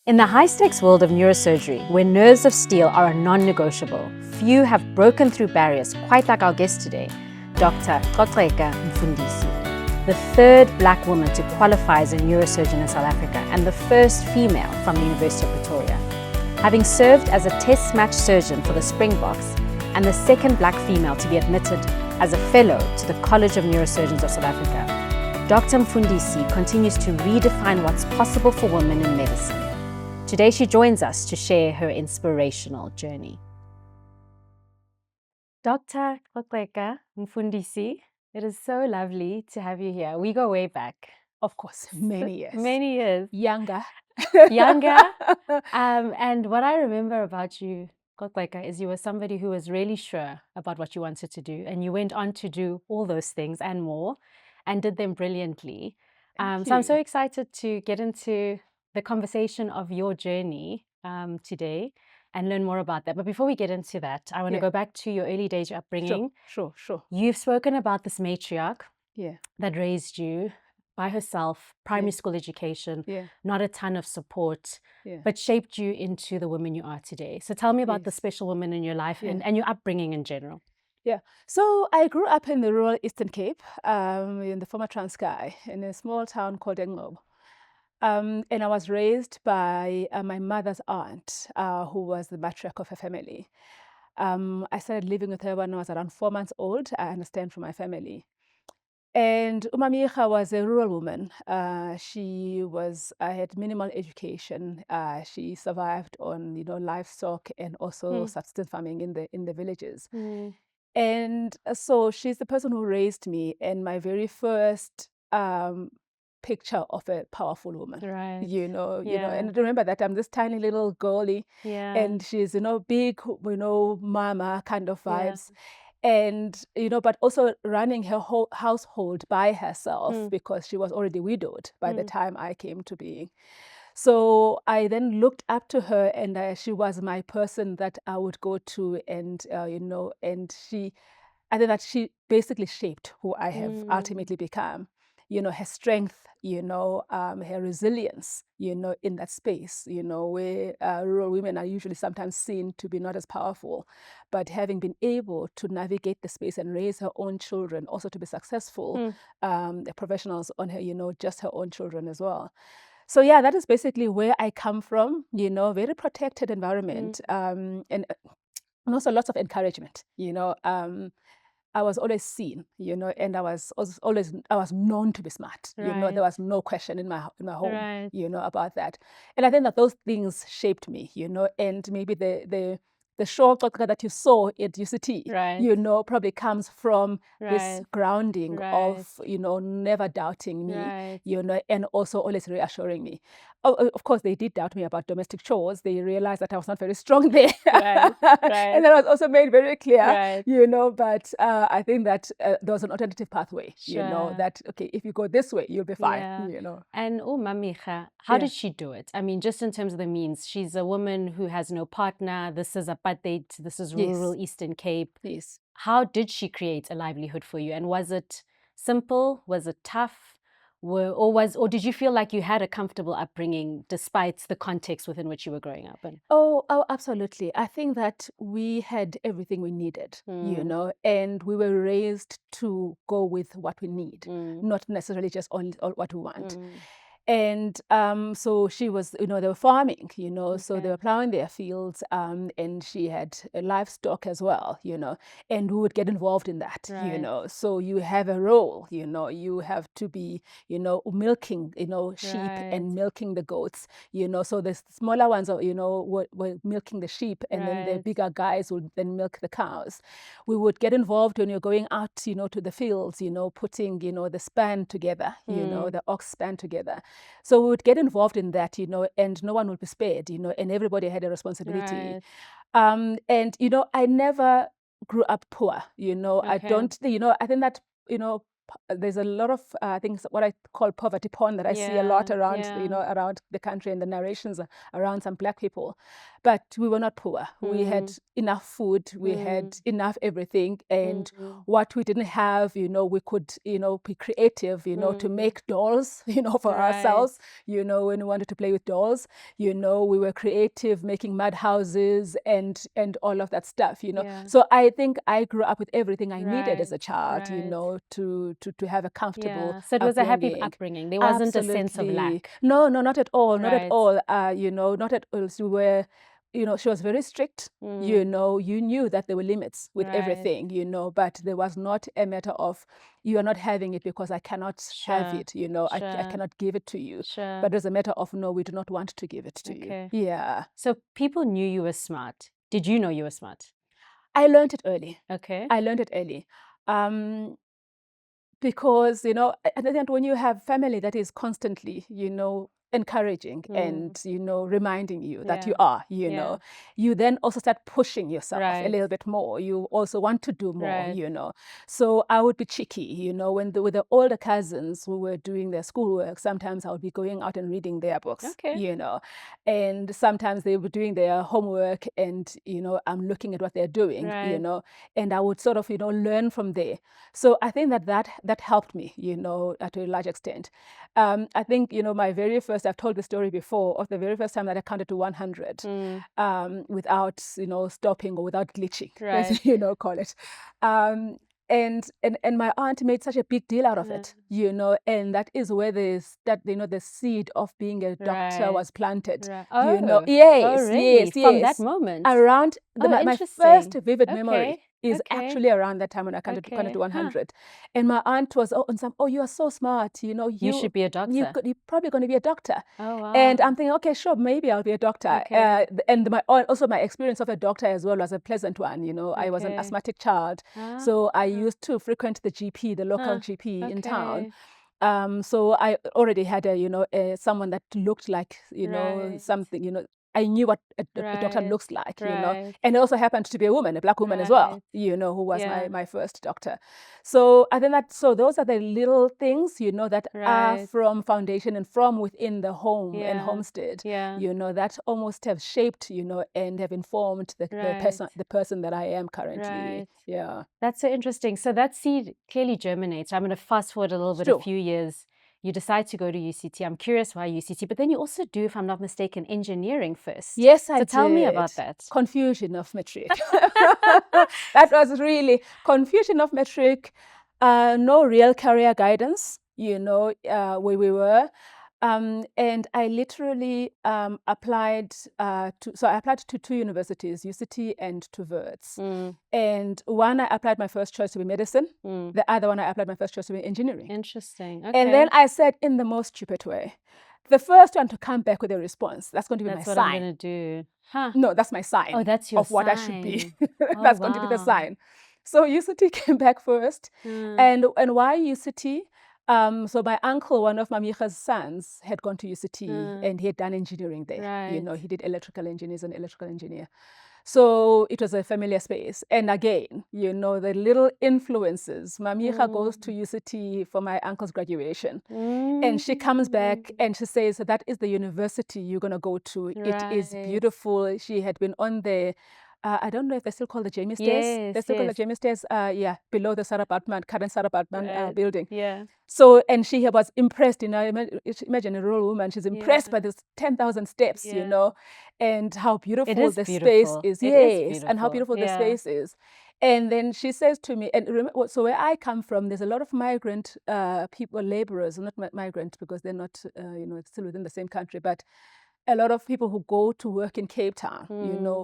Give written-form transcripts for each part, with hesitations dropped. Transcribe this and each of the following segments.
In the high-stakes world of neurosurgery, where nerves of steel are a non-negotiable, few have broken through barriers quite like our guest today, Dr. Coceka Mfundisi, the third black woman to qualify as a neurosurgeon in South Africa and the first female from the University of Pretoria. Having served as a test match surgeon for the Springboks and the second black female to be admitted as a fellow to the College of Neurosurgeons of South Africa, Dr. Mfundisi continues to redefine what's possible for women in medicine. Today she joins us to share her inspirational journey. Dr. Coceka Mfundisi, it is so lovely to have you here. We go way back. Of course, many years. Many years. Younger. Younger. And what I remember about you, Coceka, is you were somebody who was really sure about what you wanted to do, and you went on to do all those things and more, and did them brilliantly. So I'm so excited to get into the conversation of your journey today and learn more about that. But before we get into that, I want to go back to your early days upbringing. Sure. You've spoken about this matriarch that raised you by herself, primary school education, not a ton of support, but shaped you into the woman you are today. So tell me about the special woman in your life and your upbringing in general. So I grew up in the rural Eastern Cape, in the former Transkei, in a small town called Englob. And I was raised by my mother's aunt, who was the matriarch of her family. I started living with her when I was around 4 months old, I understand from my family. And Umamicha was a rural woman. She had minimal education. She survived on, livestock and also subsistence farming in the villages. And so she's the person who raised me, and my very first picture of a powerful woman, right? And remember that I'm this tiny little girlie, and she's big, mama kind of vibes, and but also running her whole household by herself because she was already widowed by the time I came to being. So I then looked up to her, and she was my person that I would go to, and and I think that she basically shaped who I have ultimately become. Her strength, her resilience, in that space, where rural women are usually sometimes seen to be not as powerful, but having been able to navigate the space and raise her own children, also to be successful professionals on her, just her own children as well. So that is basically where I come from, very protected environment, and also lots of encouragement, I was always seen, and I was known to be smart. There was no question in my home, about that. And I think that those things shaped me, and maybe the short that you saw at UCT, probably comes from this grounding of, never doubting me, and also always reassuring me. Of course, they did doubt me about domestic chores. They realized that I was not very strong there. And that was also made very clear, but I think that there was an alternative pathway, that, okay, if you go this way, you'll be fine, And Mamicha, how did she do it? I mean, just in terms of the means, she's a woman who has no partner. This is apartheid. This is rural Eastern Cape. Yes. How did she create a livelihood for you? And was it simple? Was it tough? Or did you feel like you had a comfortable upbringing despite the context within which you were growing up in? Oh, absolutely. I think that we had everything we needed, and we were raised to go with what we need, not necessarily just only what we want. And so she was, they were farming, so they were plowing their fields, and she had livestock as well, and we would get involved in that, so you have a role, you have to be, milking, sheep and milking the goats, so the smaller ones are, were milking the sheep, and then the bigger guys would then milk the cows. We would get involved when you're going out, to the fields, putting, the span together, the ox span together. So we would get involved in that, and no one would be spared, and everybody had a responsibility. And, I never grew up poor, I don't, I think that, there's a lot of things, what I call poverty porn, that I see a lot around, around the country, and the narrations around some Black people. But we were not poor. We had enough food. We had enough everything. And what we didn't have, we could, be creative, to make dolls, for ourselves, when we wanted to play with dolls, we were creative, making mud houses and all of that stuff, So I think I grew up with everything I needed as a child, to have a comfortable So it was a happy upbringing. There wasn't a sense of lack. No, not at all. Not at all. Not at all. We were, she was very strict. You knew that there were limits with everything, but there was not a matter of, you are not having it because I cannot have it, I cannot give it to you. But there's a matter of, no, we do not want to give it to you. Yeah. So people knew you were smart. Did you know you were smart? I learned it early. Okay. I learned it early. Because, at the end, when you have family that is constantly, encouraging and, reminding you that you are, you then also start pushing yourself a little bit more. You also want to do more, So I would be cheeky, with the older cousins who were doing their schoolwork, sometimes I would be going out and reading their books, and sometimes they were doing their homework and, I'm looking at what they're doing, and I would sort of, learn from there. So I think that helped me, to a large extent. I think, my very first, I've told the story before, of the very first time that I counted to 100 without, stopping or without glitching, as call it. And my aunt made such a big deal out of it, and that is where the seed of being a doctor was planted. Yes, really? From that moment? Around my first vivid memory is actually around that time when I counted to 100. And my aunt was, you are so smart, you should be a doctor. You're probably going to be a doctor. Oh, wow. And I'm thinking, okay, sure, maybe I'll be a doctor. And my experience of a doctor as well was a pleasant one. I was an asthmatic child. So I used to frequent the GP, the local GP in town. So I already had someone that looked like, something, I knew what a doctor looks like, and it also happened to be a woman, a Black woman as well, who was my first doctor. So I think those are the little things, that are from foundation and from within the home and homestead, that almost have shaped, and have informed the person that I am currently. Yeah. That's so interesting. So that seed clearly germinates. I'm going to fast forward a little bit, a few years. You decide to go to UCT. I'm curious why UCT, but then you also do, if I'm not mistaken, engineering first. Yes, I did. So tell me about that. Confusion of matric. That was really confusion of matric. No real career guidance, where we were. And I literally applied to two universities, UCT and to Wits. And one I applied my first choice to be medicine. The other one I applied my first choice to be engineering. Interesting. Okay. And then I said in the most stupid way, the first one to come back with a response, that's going to be my sign. That's what I'm going to do. Huh. No, that's my sign. Oh, that's your of what sign. I should be. That's going to be the sign. So UCT came back first. And why UCT? So my uncle, one of Mamicha's sons, had gone to UCT and he had done engineering there. He did electrical engineers and electrical engineer. So it was a familiar space. And again, the little influences. Mamicha goes to UCT for my uncle's graduation. And she comes back and she says, that is the university you're going to go to. It is beautiful. She had been on the I don't know if they still call the Jamie Stairs. They still call the Jamie Stairs, below the Sarah Bartman, current Sarah Bartman building. So, and she was impressed, imagine a rural woman, she's impressed by this 10,000 steps, and how beautiful the space is. And how beautiful the space is. And then she says to me, and remember, so where I come from, there's a lot of migrant people, laborers, not migrant because they're not, it's still within the same country, but a lot of people who go to work in Cape Town,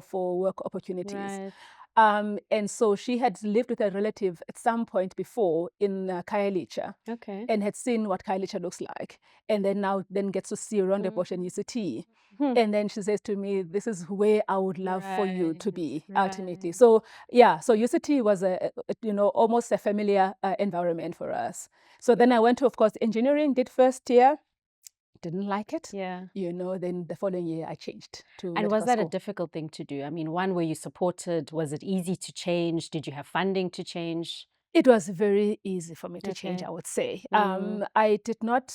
for work opportunities. And so she had lived with a relative at some point before in Khayelitsha, and had seen what Khayelitsha looks like, and then gets to see Rondebosch and UCT. And then she says to me, this is where I would love for you to be ultimately. So so UCT was almost a familiar environment for us. So then I went to, of course, engineering, did first year. Didn't like it. Then the following year I changed to. And was that a difficult thing to do? I mean, one, were you supported? Was it easy to change? Did you have funding to change? It was very easy for me to change, I would say. I did not,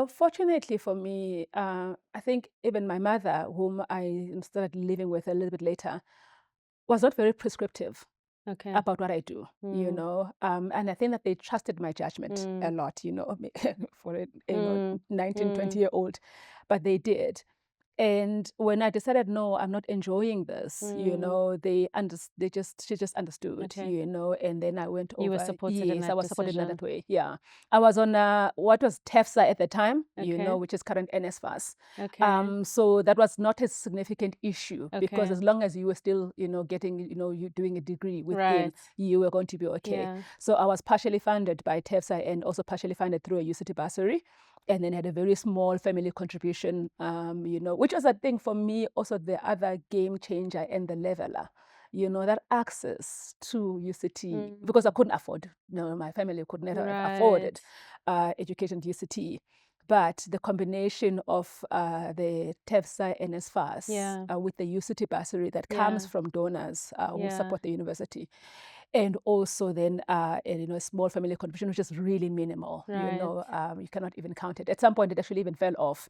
fortunately for me, I think even my mother, whom I started living with a little bit later, was not very prescriptive about what I do, and I think that they trusted my judgment a lot, for a 19, 20-year-old, but they did. And when I decided, no, I'm not enjoying this, she just understood, and then I went over. You were supported in that I was supported in decision. that way, yeah. I was on what was TEFSA at the time, which is current NSFAS. So that was not a significant issue because as long as you were still, getting, you doing a degree within, you were going to be okay. So I was partially funded by TEFSA and also partially funded through a UCT bursary. And then had a very small family contribution, which was, I think, for me, also the other game changer and the leveler, that access to UCT, because I couldn't afford, my family could never have afforded education at UCT. But the combination of the TEFSA and NSFAS with the UCT bursary that comes from donors who support the university, and also then a small family contribution, which is really minimal. You cannot even count it. At some point, it actually even fell off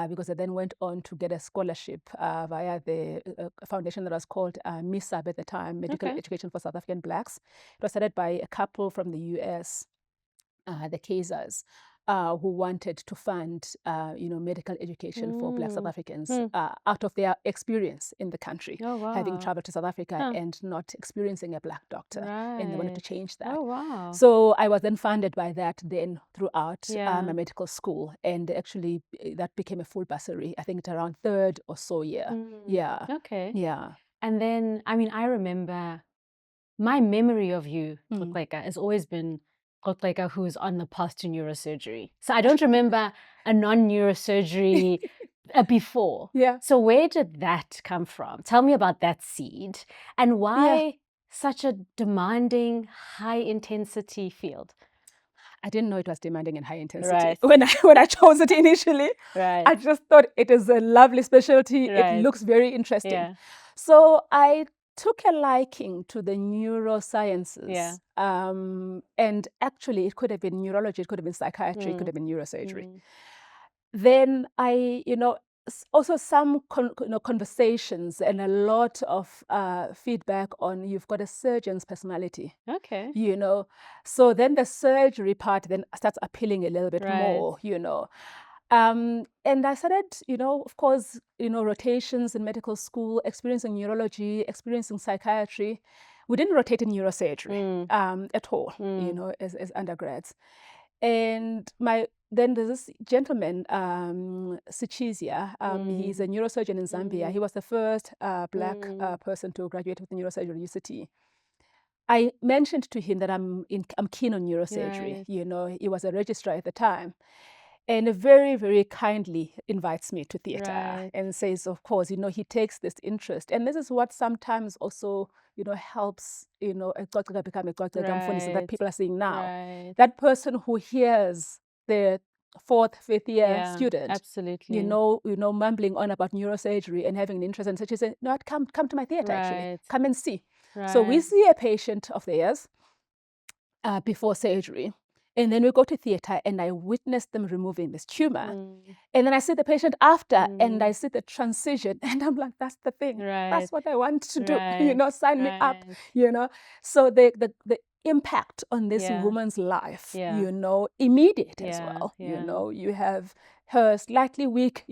because I then went on to get a scholarship via the foundation that was called MISAB at the time, Medical Education for South African Blacks. It was started by a couple from the US, the Kaisers, who wanted to fund, medical education for Black South Africans out of their experience in the country, having traveled to South Africa and not experiencing a Black doctor, and they wanted to change that. So I was then funded by that then throughout my medical school, and actually that became a full bursary. I think it's around third or so year. And then, I mean, I remember my memory of you, Coceka, has always been Coceka who's on the path to neurosurgery. So I don't remember a non-neurosurgery before. So where did that come from? Tell me about that seed and why such a demanding, high-intensity field. I didn't know it was demanding and high intensity when I chose it initially. I just thought it is a lovely specialty. It looks very interesting. So I took a liking to the neurosciences. And actually, it could have been neurology, it could have been psychiatry, it could have been neurosurgery. Then I, also some conversations and a lot of feedback on you've got a surgeon's personality. So then the surgery part then starts appealing a little bit more, and I started, of course, rotations in medical school, experiencing neurology, experiencing psychiatry. We didn't rotate in neurosurgery at all, as undergrads. And then there's this gentleman, Sichizia. He's a neurosurgeon in Zambia. He was the first Black person to graduate with neurosurgery at UCT. I mentioned to him that I'm keen on neurosurgery. He was a registrar at the time. And very, very kindly invites me to theatre and says, of course, he takes this interest. And this is what sometimes also, helps, a Coceka become a Coceka Mfundisi that people are seeing now. That person who hears the fourth, fifth year student, mumbling on about neurosurgery and having an interest in such, she said, no, come to my theatre, actually. Come and see. So we see a patient of theirs before surgery. And then we go to theatre and I witness them removing this tumor. And then I see the patient after and I see the transition and I'm like, that's the thing. That's what I want to do. Sign me up, So the impact on this woman's life, immediate as well. You have her slightly weak,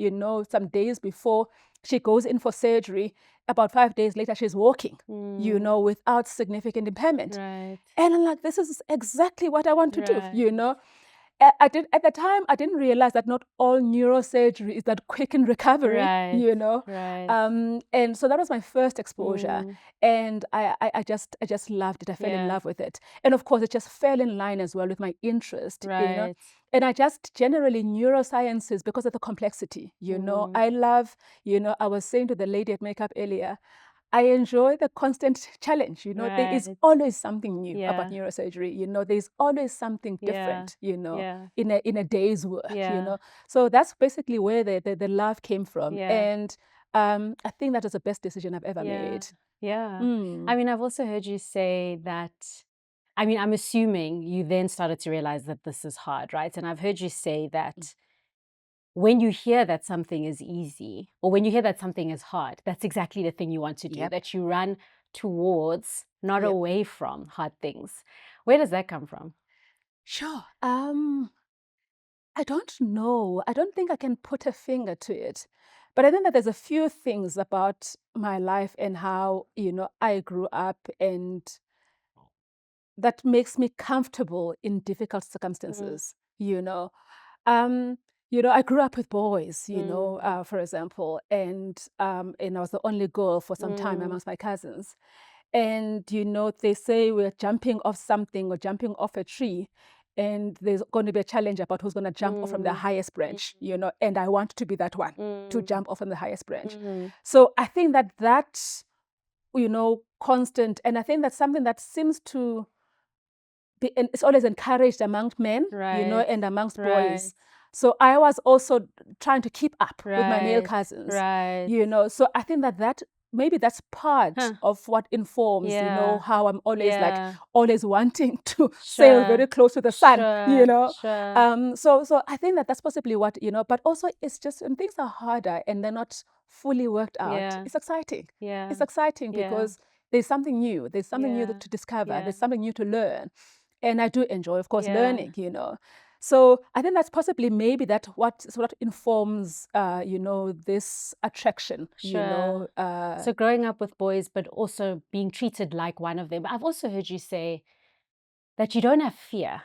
some days before she goes in for surgery. About 5 days later, she's walking, without significant impairment. And I'm like, this is exactly what I want to do, At the time, I didn't realize that not all neurosurgery is that quick in recovery, And so that was my first exposure. And I just loved it. I fell in love with it. And of course, it just fell in line as well with my interest, And I just generally neurosciences because of the complexity, I love, I was saying to the lady at makeup earlier, I enjoy the constant challenge. There is always something new about neurosurgery. There's always something different. In a day's work. So that's basically where the love came from, and I think that was the best decision I've ever made. I mean, I've also heard you say that I mean, I'm assuming you then started to realize that this is hard, right? And I've heard you say that when you hear that something is easy, or when you hear that something is hard, that's exactly the thing you want to do, that you run towards, not away from hard things. Where does that come from? Sure. I don't know. I don't think I can put a finger to it. But I think that there's a few things about my life and how, I grew up, and that makes me comfortable in difficult circumstances, I grew up with boys, for example, and I was the only girl for some time amongst my cousins. And, they say we're jumping off something or jumping off a tree, and there's going to be a challenge about who's going to jump off from the highest branch, and I want to be that one to jump off from the highest branch. So I think that constant, and I think that's something that seems to be, and it's always encouraged amongst men, and amongst boys. So I was also trying to keep up with my male cousins, So I think that maybe that's part of what informs, how I'm always always wanting to sail very close to the sun, So I think that that's possibly what, but also it's just when things are harder and they're not fully worked out, it's exciting. It's exciting because there's something new. There's something new to discover. There's something new to learn. And I do enjoy, of course, learning, So I think that's possibly maybe that what sort of informs, this attraction, So growing up with boys, but also being treated like one of them. I've also heard you say that you don't have fear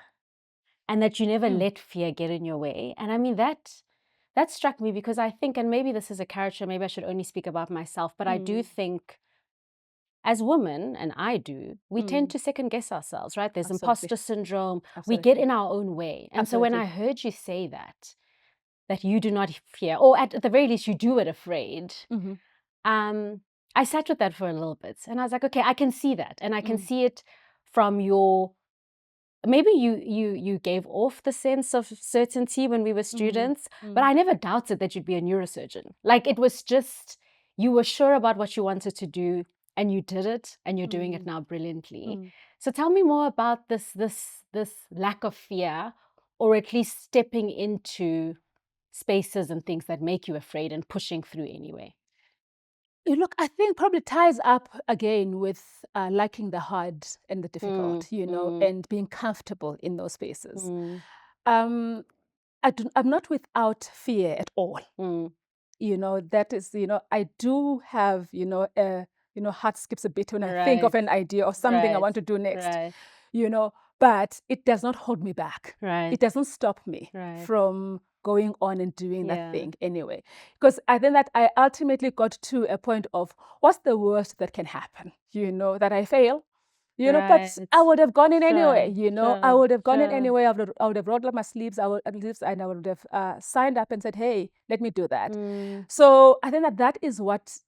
and that you never let fear get in your way. And I mean, that struck me because I think, and maybe this is a caricature, maybe I should only speak about myself, but I do think as women, and I do, we tend to second guess ourselves, right? There's imposter syndrome. We get in our own way. And so when I heard you say that you do not fear, or at the very least, you do it afraid, I sat with that for a little bit. And I was like, okay, I can see that. And I can see it from your, maybe you gave off the sense of certainty when we were students, but I never doubted that you'd be a neurosurgeon. Like it was just, you were sure about what you wanted to do, and you did it, and you're doing it now brilliantly. So tell me more about this lack of fear, or at least stepping into spaces and things that make you afraid and pushing through anyway. Look, I think probably ties up again with liking the hard and the difficult, and being comfortable in those spaces. I'm not without fear at all. That is, I do have, heart skips a bit when I think of an idea or something I want to do next, but it does not hold me back. It doesn't stop me from going on and doing that thing anyway. Because I think that I ultimately got to a point of what's the worst that can happen, that I fail. But I would have gone in anyway, I would have gone in anyway. I would have rolled up my sleeves, and I would have signed up and said, hey, let me do that. So I think that is what,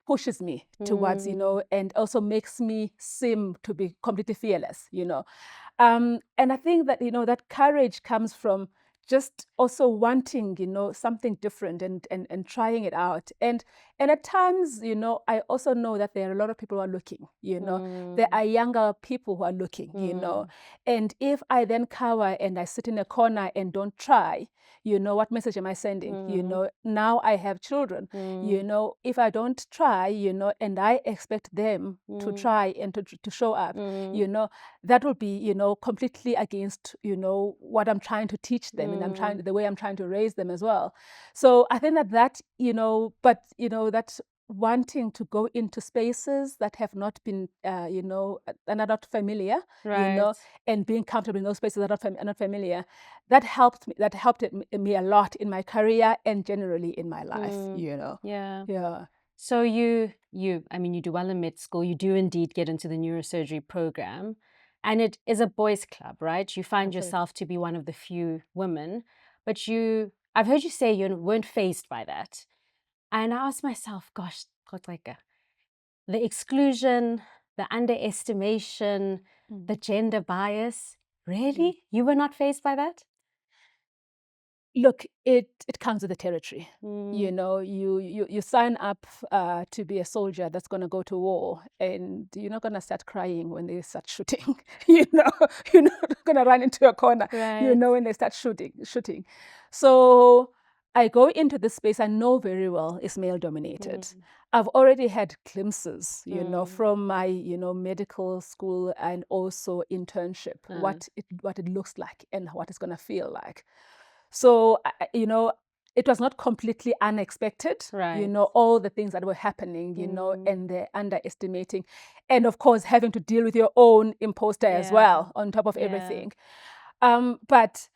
pushes me towards, and also makes me seem to be completely fearless, And I think that, that courage comes from just also wanting, something different and trying it out. And at times, I also know that there are a lot of people who are looking, there are younger people who are looking, and if I then cower and I sit in a corner and don't try, what message am I sending? Now I have children, if I don't try, and I expect them to try and to show up, that will be, completely against, what I'm trying to teach them, and the way I'm trying to raise them as well. So I think that, but, that wanting to go into spaces that have not been, and are not familiar, and being comfortable in those spaces that are not familiar, that helped me a lot in my career and generally in my life, Yeah. So you do well in med school. You do indeed get into the neurosurgery program, and it is a boys' club, right? You find yourself to be one of the few women, but I've heard you say you weren't fazed by that. And I asked myself, gosh, Coceka, the exclusion, the underestimation, the gender bias, really? You were not fazed by that? Look, it comes with the territory. You know, you sign up to be a soldier that's going to go to war, and you're not going to start crying when they start shooting. You know, you're not going to run into a corner. Right. You know, when they start shooting. So I go into this space I know very well is male dominated. I've already had glimpses, you know, from my, you know, medical school and also internship, what it looks like and what it's going to feel like. So, you know, it was not completely unexpected, you know, all the things that were happening, you know, and the underestimating. And of course, having to deal with your own imposter as well, on top of everything. But,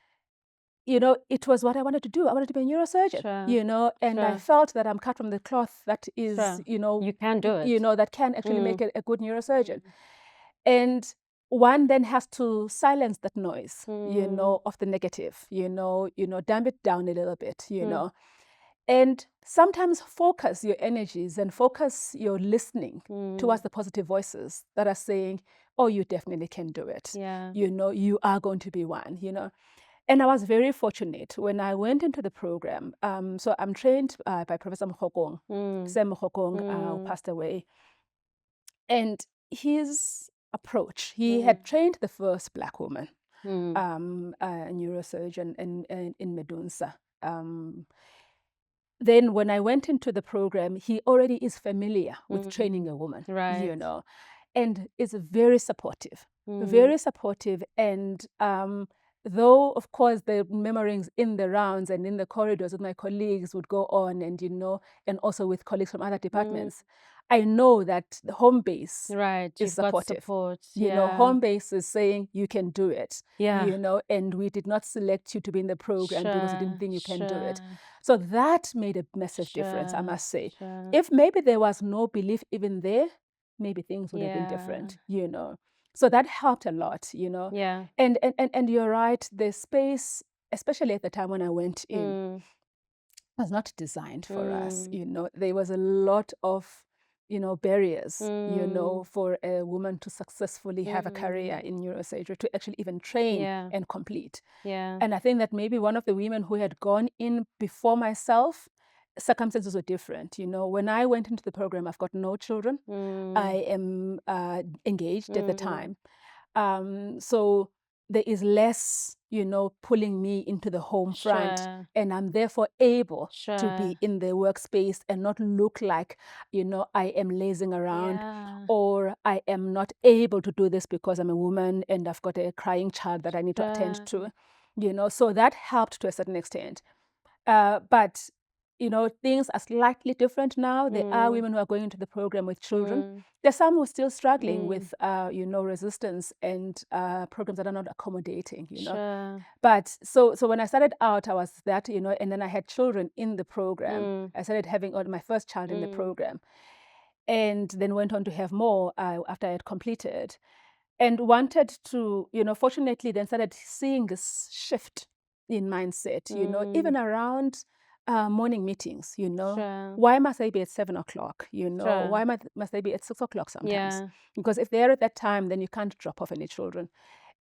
you know, it was what I wanted to do. I wanted to be a neurosurgeon, you know, and I felt that I'm cut from the cloth that is, you know, you can do it. You know, that can actually make a good neurosurgeon. And one then has to silence that noise, you know, of the negative, you know, dump it down a little bit, you know, and sometimes focus your energies and focus your listening towards the positive voices that are saying, oh, you definitely can do it. You know, you are going to be one, you know. And I was very fortunate when I went into the program. So I'm trained by Professor Mokgokong, Sam Mokgokong, who passed away. And his approach, he had trained the first Black woman, a neurosurgeon in Medunsa. Then when I went into the program, he already is familiar with training a woman, you know, and is very supportive, very supportive. And though, of course, the murmurings in the rounds and in the corridors with my colleagues would go on, and, you know, and also with colleagues from other departments, I know that the home base is supportive. You know, home base is saying you can do it. You know, and we did not select you to be in the program because we didn't think you can do it. So that made a massive difference, I must say. If maybe there was no belief even there, maybe things would have been different, you know. So that helped a lot, you know. And you're right, the space, especially at the time when I went in, was not designed for us, you know. There was a lot of, you know, barriers, you know, for a woman to successfully have a career in neurosurgery, to actually even train and complete. And I think that maybe one of the women who had gone in before myself, circumstances were different. You know, when I went into the program, I've got no children. I am engaged at the time. So there is less, you know, pulling me into the home front, and I'm therefore able to be in the workspace and not look like, you know, I am lazing around, or I am not able to do this because I'm a woman and I've got a crying child that I need to attend to, you know. So that helped to a certain extent. But, you know, things are slightly different now. There are women who are going into the program with children. There's some who are still struggling with, you know, resistance and programs that are not accommodating, you know. But so when I started out, I was that, you know, and then I had children in the program. I started having my first child in the program, and then went on to have more after I had completed, and wanted to, you know, fortunately then started seeing this shift in mindset, you know, even around morning meetings, you know. Why must I be at 7 o'clock, you know? Why must I be at 6 o'clock sometimes? Because if they're at that time, then you can't drop off any children.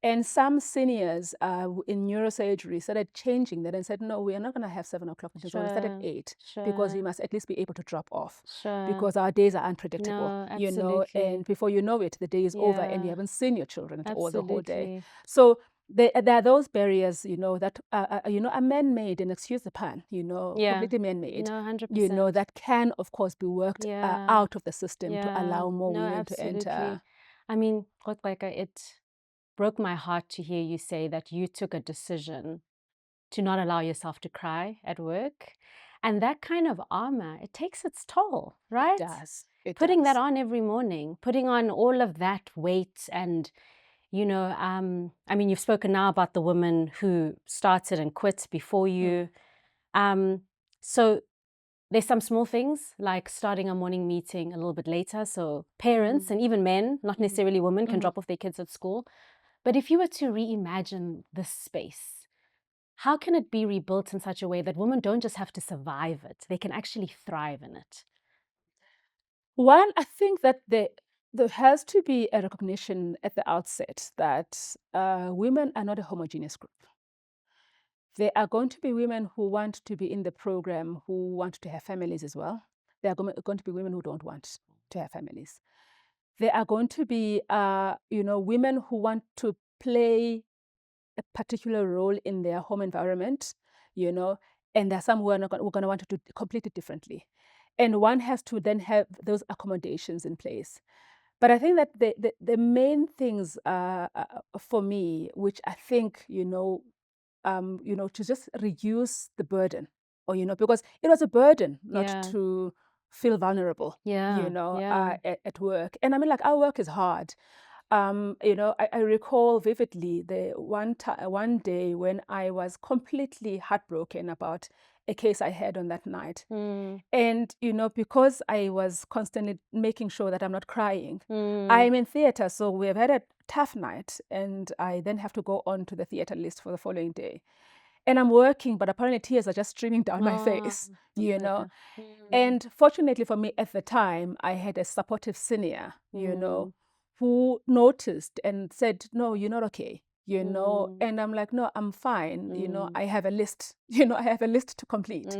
And some seniors in neurosurgery started changing that and said, no, we are not going to have 7 o'clock meetings. We're going to start at 8 because we must at least be able to drop off because our days are unpredictable, you know, and before you know it, the day is over and you haven't seen your children at all the whole day. So there are those barriers, you know, that you know, are man-made, and excuse the pun, you know, completely man-made, you know, that can, of course, be worked out of the system to allow more women to enter. I mean, it broke my heart to hear you say that you took a decision to not allow yourself to cry at work. And that kind of armor, it takes its toll, right? It does. Putting that on every morning, putting on all of that weight and, you know, I mean, you've spoken now about the woman who started and quit before you. So there's some small things like starting a morning meeting a little bit later. So parents and even men, not necessarily women, can drop off their kids at school. But if you were to reimagine this space, how can it be rebuilt in such a way that women don't just have to survive it, they can actually thrive in it? One, I think that there has to be a recognition at the outset that women are not a homogeneous group. There are going to be women who want to be in the program who want to have families as well. There are going to be women who don't want to have families. There are going to be, women who want to play a particular role in their home environment, and there are some who are going to want to do completely differently. And one has to then have those accommodations in place. But I think that the main things for me, which I think, to just reduce the burden, because it was a burden not to feel vulnerable, at work. And I mean, like, our work is hard. I recall vividly the one day when I was completely heartbroken about a case I had on that night. And, because I was constantly making sure that I'm not crying, I'm in theater, so we've had a tough night, and I then have to go on to the theater list for the following day. And I'm working, but apparently tears are just streaming down my face, And fortunately for me at the time, I had a supportive senior, who noticed and said, no, you're not okay, and I'm like, no, I'm fine. I have a list, I have a list to complete.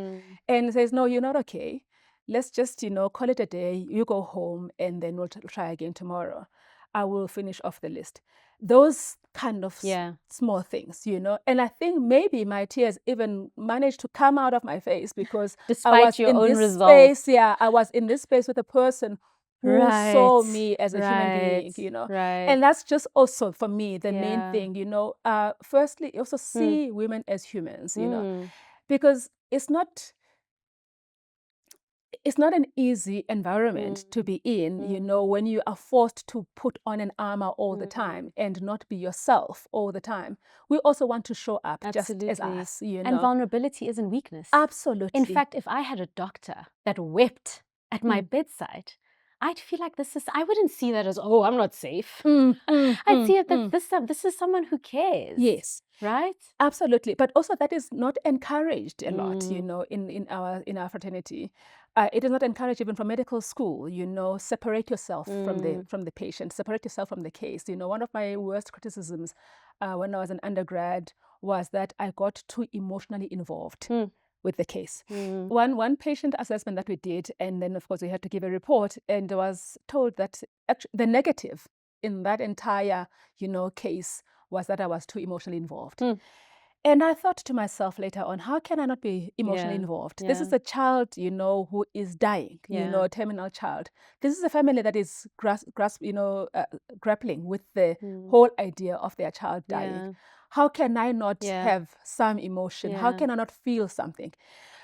And says, no, you're not okay. Let's just, call it a day. You go home, and then we'll try again tomorrow. I will finish off the list. Those kind of small things, And I think maybe my tears even managed to come out of my face because despite I was your in own this results. space. I was in this space with a person who saw me as a human being, And that's just also for me the main thing, Firstly, also see women as humans, because it's not an easy environment to be in, when you are forced to put on an armor all the time and not be yourself all the time. We also want to show up just as us, And vulnerability isn't weakness. Absolutely. In fact, if I had a doctor that wept at my bedside, I'd feel like I wouldn't see that as, oh, I'm not safe. I'd see it that this is someone who cares. Yes. Right? Absolutely. But also that is not encouraged a lot, in our fraternity. It is not encouraged even from medical school, separate yourself from the patient, separate yourself from the case. One of my worst criticisms when I was an undergrad was that I got too emotionally involved with the case. One patient assessment that we did, and then of course we had to give a report, and I was told that actually the negative in that entire, case was that I was too emotionally involved. And I thought to myself later on, how can I not be emotionally involved? This is a child, who is dying, a terminal child. This is a family that is grappling with the whole idea of their child dying. How can I not have some emotion? How can I not feel something?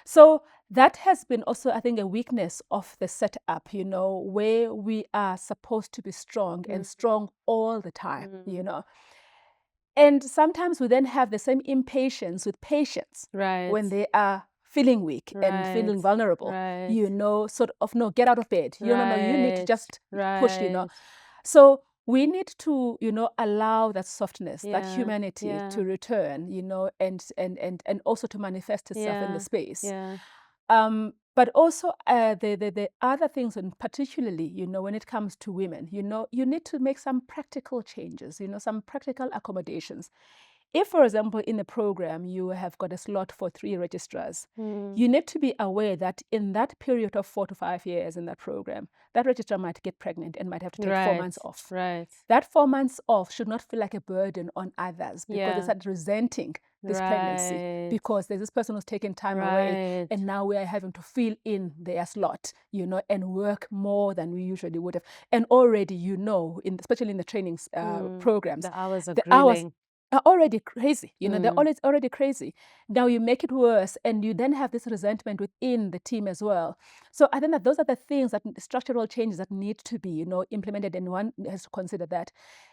So that has been also, I think, a weakness of the setup, where we are supposed to be strong and strong all the time, And sometimes we then have the same impatience with patients when they are feeling weak and feeling vulnerable, sort of, no, get out of bed. No, you need to just push, So we need to, allow that softness, that humanity to return, and also to manifest itself in the space. But also the other things, and particularly, when it comes to women, you need to make some practical changes, some practical accommodations. If, for example, in a program, you have got a slot for 3 registrars, you need to be aware that in that period of 4 to 5 years in that program, that registrar might get pregnant and might have to take 4 months off. That 4 months off should not feel like a burden on others because they start resenting this pregnancy because there's this person who's taken time away, and now we are having to fill in their slot, and work more than we usually would have. And already, especially in the training programs, the hours are grueling. Are already crazy, they're already crazy. Now you make it worse, and you then have this resentment within the team as well. So I think that those are the things, that structural changes that need to be, implemented, and one has to consider that.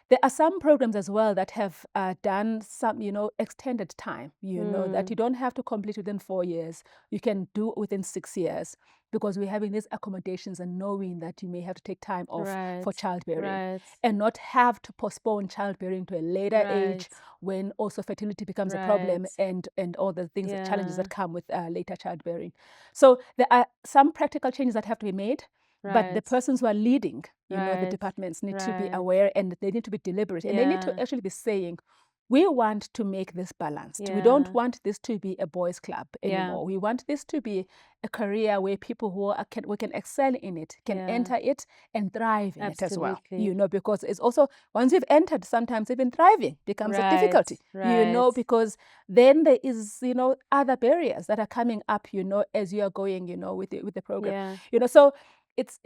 There are some programs as well that have done some, extended time, that you don't have to complete within 4 years. You can do within 6 years, because we're having these accommodations and knowing that you may have to take time off for childbearing and not have to postpone childbearing to a later age when also fertility becomes a problem and all the things, the challenges that come with later childbearing. So there are some practical changes that have to be made, but the persons who are leading, the departments need to be aware, and they need to be deliberate, and they need to actually be saying, we want to make this balanced. We don't want this to be a boys' club anymore. We want this to be a career where people who can excel in it can enter it and thrive in it as well. You know, because it's also, once you've entered, sometimes even thriving becomes a difficulty. You know, because then there is, you know, other barriers that are coming up, you know, as you are going, you know, with the program. You know, so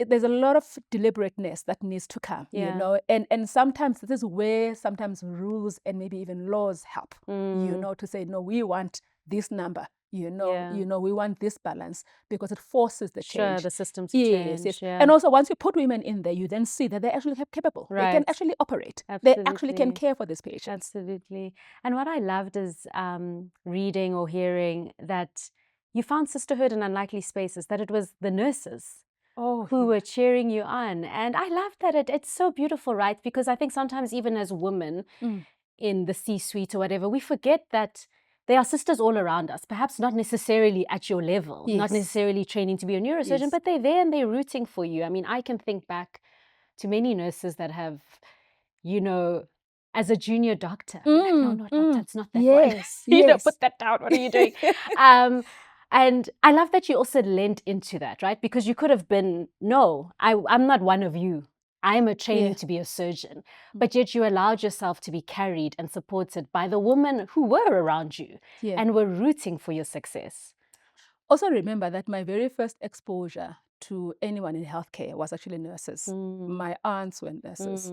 there's a lot of deliberateness that needs to come, you know, and sometimes this is where sometimes rules and maybe even laws help, you know, to say, no, we want this number, you know, we want this balance, because it forces the change. The system to change. Yes. And also, once you put women in there, you then see that they're actually capable. They can actually operate. They actually can care for this patient. Absolutely. And what I loved is reading or hearing that you found sisterhood in unlikely spaces, that it was the nurses who were cheering you on. And I love that. It's so beautiful, right? Because I think sometimes even as women in the C-suite or whatever, we forget that there are sisters all around us, perhaps not necessarily at your level, not necessarily training to be a neurosurgeon, but they're there and they're rooting for you. I mean, I can think back to many nurses that have, you know, as a junior doctor, like, no, not doctor, it's not that one. You know, put that down, what are you doing? And I love that you also lent into that, right? Because you could have been, no, I'm not one of you. I'm a training to be a surgeon. But yet you allowed yourself to be carried and supported by the women who were around you and were rooting for your success. Also remember that my very first exposure to anyone in healthcare was actually nurses. My aunts were nurses.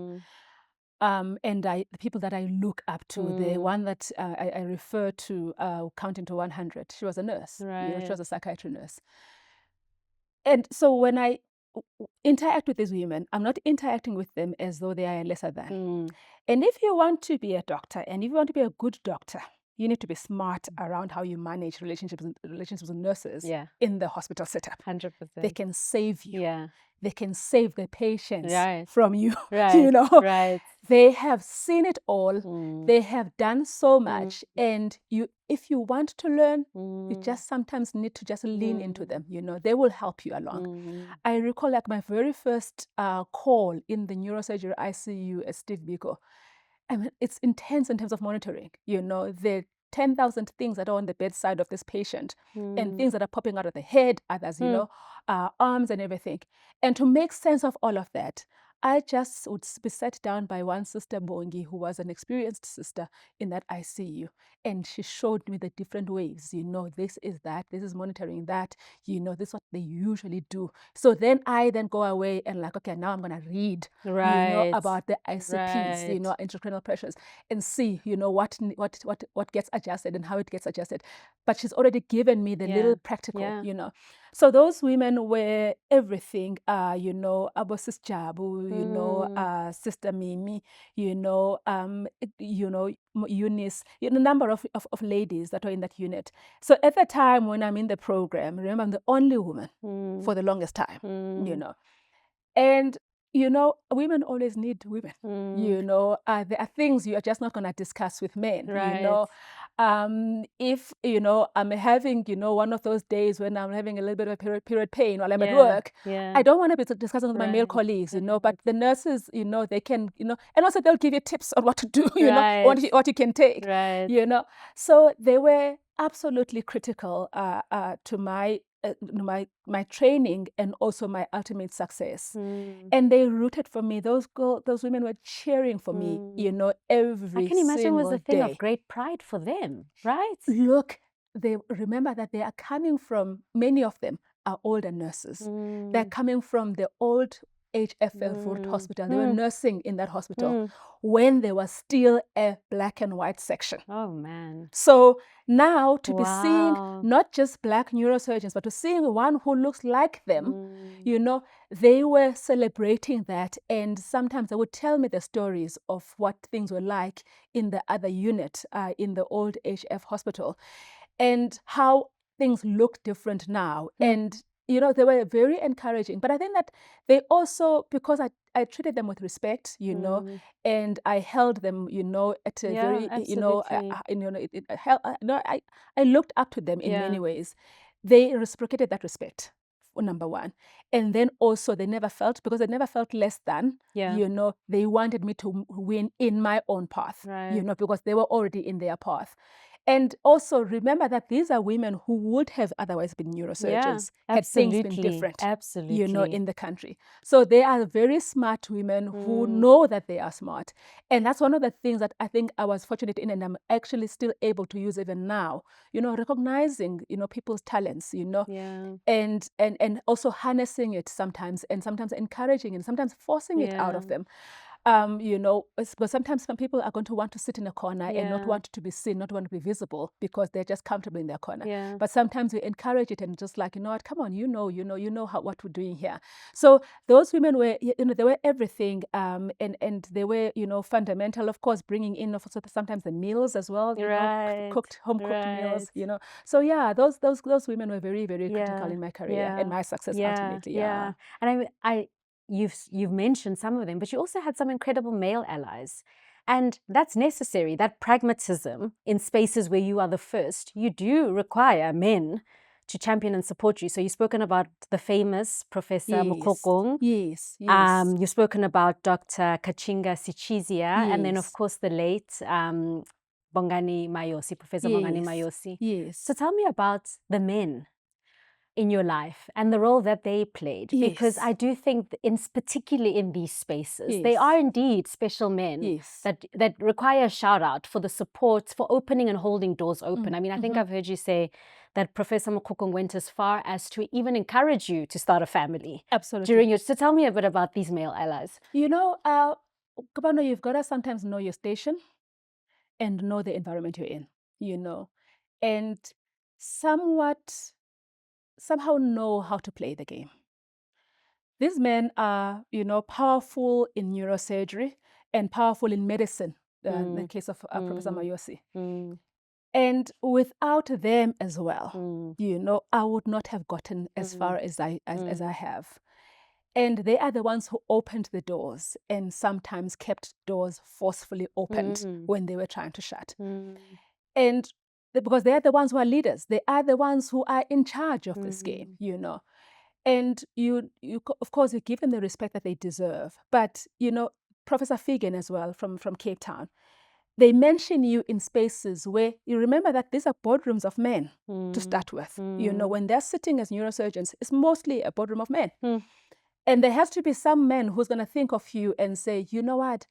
And the people that I look up to, the one that I refer to, counting to 100, she was a nurse. You know, she was a psychiatry nurse. And so when I interact with these women, I'm not interacting with them as though they are lesser than. And if you want to be a doctor, and if you want to be a good doctor, you need to be smart around how you manage relationships with nurses in the hospital setup. 100%. They can save you. They can save the patients from you. You know, they have seen it all. They have done so much, and if you want to learn, you just sometimes need to just lean into them. You know, they will help you along. I recall, like, my very first call in the neurosurgery ICU as Steve Biko. I mean, it's intense in terms of monitoring. You know, the 10,000 things that are on the bedside of this patient, and things that are popping out of the head, others, you know, arms and everything. And to make sense of all of that, I just would be sat down by one sister, Bongi, who was an experienced sister in that ICU. And she showed me the different ways, you know, this is that, this is monitoring that, you know, this is what they usually do. So then I go away and like, okay, now I'm going to read, you know, about the ICPs, you know, intracranial pressures, and see, you know, what gets adjusted and how it gets adjusted. But she's already given me the little practical, you know. So those women were everything, you know, Abosis Jabu, you know, Sister Mimi, you know, Eunice, you know, a number of ladies that were in that unit. So at the time when I'm in the program, remember, I'm the only woman for the longest time, you know. And, you know, women always need women, you know. There are things you are just not going to discuss with men, you know. If, you know, I'm having, you know, one of those days when I'm having a little bit of a period pain while I'm at work, I don't want to be discussing with my male colleagues, you know, but the nurses, you know, they can, you know, and also they'll give you tips on what to do, you know, what you can take, you know. So they were absolutely critical to my training and also my ultimate success. And they rooted for me. Those women were cheering for me, you know, every single day. I can imagine it was a thing of great pride for them, right? Look, they remember that they are coming from, many of them are older nurses. They're coming from the old HFL Road Hospital. They were nursing in that hospital when there was still a black and white section. Oh, man. So now to be seeing not just black neurosurgeons, but to seeing one who looks like them, you know, they were celebrating that. And sometimes they would tell me the stories of what things were like in the other unit, in the old HF hospital, and how things look different now. And you know, they were very encouraging. But I think that they also, because I treated them with respect, you know, and I held them, you know, at a very, you know, I looked up to them in many ways. They reciprocated that respect number one. And then also they never felt less than, they wanted me to win in my own path, because they were already in their path. And also remember that these are women who would have otherwise been neurosurgeons had things been different, in the country. So they are very smart women who know that they are smart. And that's one of the things that I think I was fortunate in, and I'm actually still able to use even now, recognizing, people's talents, and also harnessing it sometimes, and sometimes encouraging and sometimes forcing it out of them. Because sometimes some people are going to want to sit in a corner and not want to be seen, not want to be visible, because they're just comfortable in their corner. But sometimes we encourage it and just like, what, come on, what we're doing here. So those women were, they were everything, and they were, fundamental, of course, bringing in also sometimes the meals as well, home cooked meals, So yeah, those women were very, very critical in my career and my success ultimately. And you've mentioned some of them, but you also had some incredible male allies. And that's necessary, that pragmatism in spaces where you are the first. You do require men to champion and support you. So you've spoken about the famous Professor Mokokong. Yes. You've spoken about Dr. Coceka Mfundisi, and then of course the late Bongani Mayosi, Professor Bongani Mayosi. Yes. So tell me about the men in your life and the role that they played, because I do think particularly in these spaces, they are indeed special men that require a shout out for the support, for opening and holding doors open. I mean, I think I've heard you say that Professor Mokokong went as far as to even encourage you to start a family. Absolutely. So tell me a bit about these male allies. Kabano, you've got to sometimes know your station and know the environment you're in, and somehow know how to play the game. These men are, powerful in neurosurgery and powerful in medicine, in the case of Professor Mayosi. And without them as well, I would not have gotten as far as I have. And they are the ones who opened the doors and sometimes kept doors forcefully opened when they were trying to shut. And because they are the ones who are leaders, they are the ones who are in charge of this game, And you of course, you give them the respect that they deserve. But, Professor Figan as well from Cape Town, they mention you in spaces where you remember that these are boardrooms of men to start with. When they're sitting as neurosurgeons, it's mostly a boardroom of men. And there has to be some man who's going to think of you and say, you know what?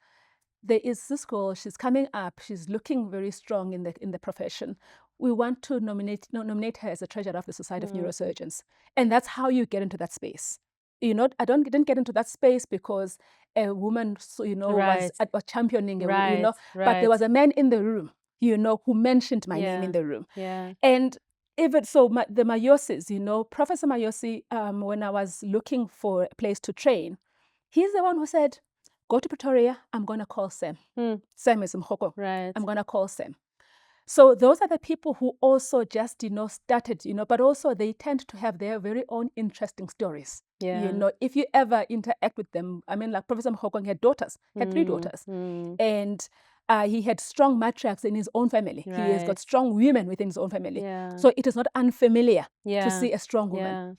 There is this girl, she's coming up, she's looking very strong in the profession. We want to nominate her as a treasurer of the Society of Neurosurgeons. And that's how you get into that space. I didn't get into that space because a woman, was championing, but there was a man in the room, who mentioned my name in the room. And even so, the Mayosis, Professor Mayosi, when I was looking for a place to train, he's the one who said, go to Pretoria, I'm going to call Sam. Sam is Mkhoko. I'm going to call Sam. So those are the people who also just, started, but also they tend to have their very own interesting stories. If you ever interact with them, I mean, like Professor Mkhoko had daughters, had 3 daughters. And he had strong matriarchs in his own family. He has got strong women within his own family. So it is not unfamiliar to see a strong woman,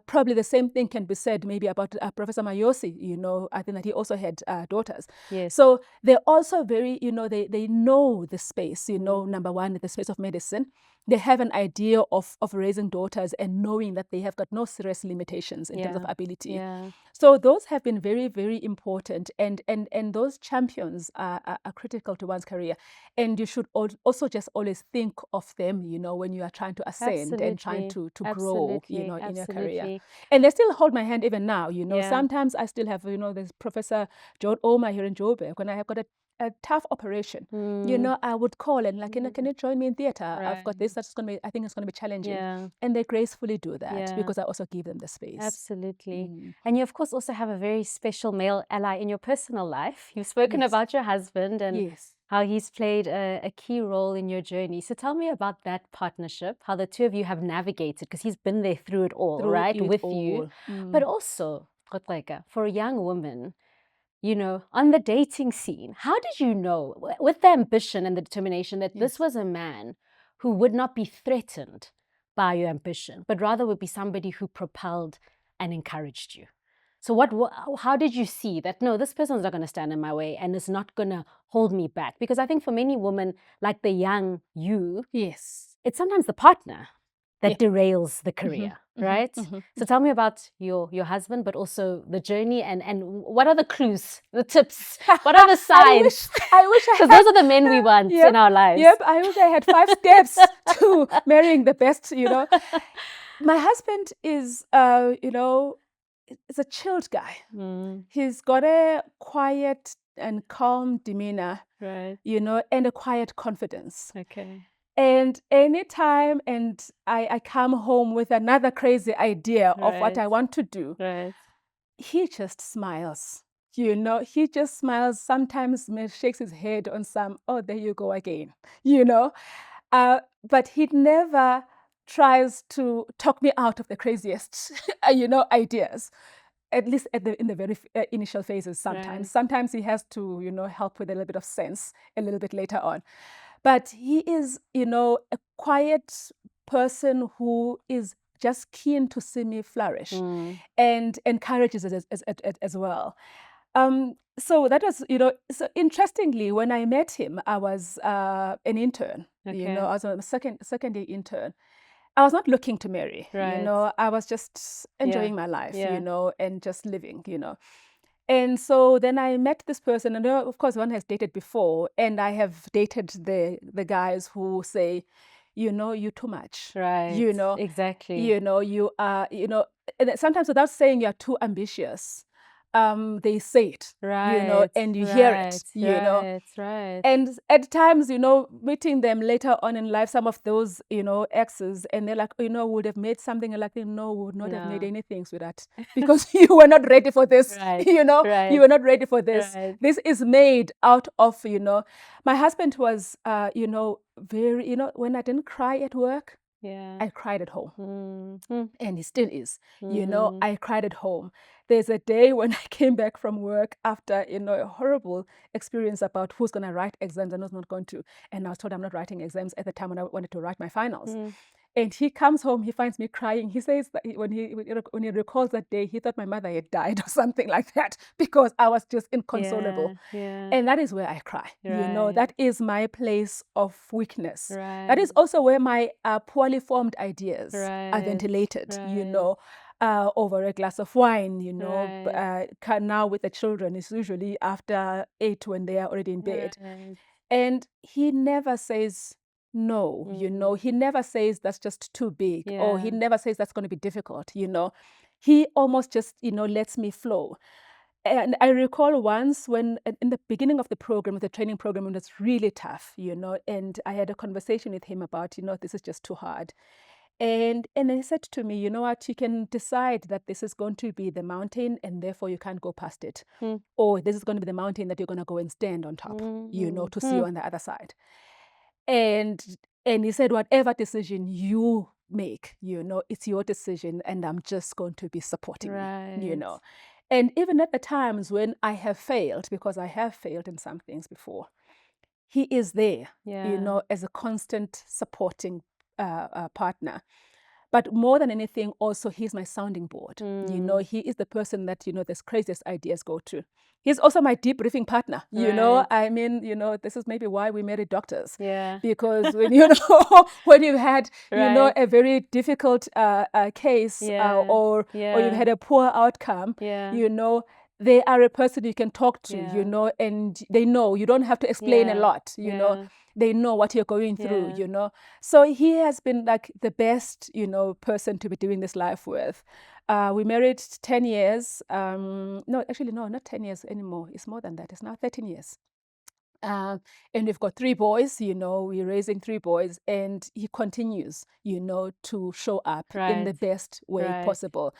Probably the same thing can be said maybe about Professor Mayosi, I think that he also had daughters. So they're also very, they know the space, number one, the space of medicine. They have an idea of raising daughters and knowing that they have got no serious limitations in terms of ability. So those have been very, very important, and those champions are critical to one's career. And you should also just always think of them, when you are trying to ascend and trying to grow, in your career. And they still hold my hand even now, Sometimes I still have, there's Professor John Omer here in Joburg, when I have got a tough operation, I would call and like, can you join me in theater? I've got this, I think it's going to be challenging. And they gracefully do that because I also give them the space. Absolutely. And you, of course, also have a very special male ally in your personal life. You've spoken about your husband and how he's played a key role in your journey. So tell me about that partnership, how the two of you have navigated, because he's been there through it all, with you. But also, Coceka, for a young woman, on the dating scene, how did you know, with the ambition and the determination, that this was a man who would not be threatened by your ambition, but rather would be somebody who propelled and encouraged you. So how did you see that, no, this person's not going to stand in my way and is not going to hold me back? Because I think for many women, like the young you, yes, it's sometimes the partner that derails the career, right? So tell me about your husband, but also the journey and what are the clues, the tips, what are the signs? I wish because those are the men we want in our lives. Yep, I wish I had 5 steps to marrying the best, My husband is, is a chilled guy. He's got a quiet and calm demeanor, right? And a quiet confidence. Okay. And anytime I come home with another crazy idea of what I want to do, he just smiles. He just smiles, sometimes shakes his head on some, oh, there you go again, But he never tries to talk me out of the craziest, ideas. At least in the very initial phases sometimes. Sometimes he has to, help with a little bit of sense a little bit later on. But he is, a quiet person who is just keen to see me flourish and encourages it as well. So that was, so interestingly, when I met him, I was an intern. I was a second year intern. I was not looking to marry. I was just enjoying my life, and just living, And so then I met this person, and of course one has dated before, and I have dated the guys who say, you're too much. Exactly. You are, and sometimes without saying you're too ambitious, they say it, and you hear it, And at times, meeting them later on in life, some of those, exes, and they're like, would have made something, and like, no, would not have made anything, sweetheart, because you were not ready for this, you were not ready for this. This is made out of, my husband was, very, when I didn't cry at work, I cried at home. And he still is. I cried at home. There's a day when I came back from work after, a horrible experience about who's going to write exams and who's not going to. And I was told I'm not writing exams at the time when I wanted to write my finals. And he comes home, he finds me crying. He says that when he recalls that day, he thought my mother had died or something like that because I was just inconsolable. And that is where I cry. That is my place of weakness. That is also where my poorly formed ideas are ventilated, over a glass of wine, now with the children. It's usually after 8 when they are already in bed. And he never says, no, he never says that's just too big, or he never says that's going to be difficult, He almost just, lets me flow. And I recall once when, in the beginning of the program, the training program, it was really tough, and I had a conversation with him about, this is just too hard. And he said to me, you know what, you can decide that this is going to be the mountain and therefore you can't go past it. Or this is going to be the mountain that you're going to go and stand on top, to see you on the other side. And he said, whatever decision you make, it's your decision, and I'm just going to be supporting you, And even at the times when I have failed, because I have failed in some things before, he is there, as a constant supporting partner. But more than anything, also, he's my sounding board. He is the person that, the craziest ideas go to. He's also my debriefing partner. I mean, this is maybe why we married doctors. Because when, when you've had, a very difficult case or you've had a poor outcome, they are a person you can talk to, and they know. You don't have to explain a lot, They know what you're going through, So he has been like the best, person to be doing this life with. We married 10 years. No, actually, no, not 10 years anymore. It's more than that. It's now 13 years. And we've got 3 boys, we're raising 3 boys, and he continues, to show up in the best way possible.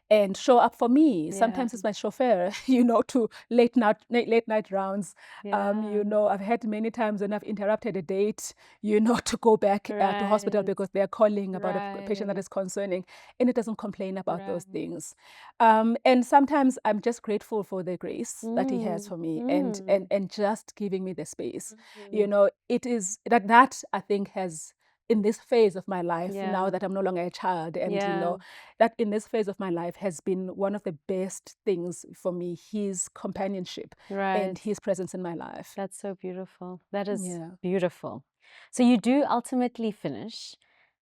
And show up for me. Sometimes it's my chauffeur, to late night rounds. I've had many times when I've interrupted a date, to go back to hospital because they're calling about a patient that is concerning, and it doesn't complain about those things. And sometimes I'm just grateful for the grace that he has for me, and just giving me the space. It is that I think has in this phase of my life, now that I'm no longer a child, and you know, that in this phase of my life has been one of the best things for me, his companionship and his presence in my life. That's so beautiful. That is beautiful. So you do ultimately finish.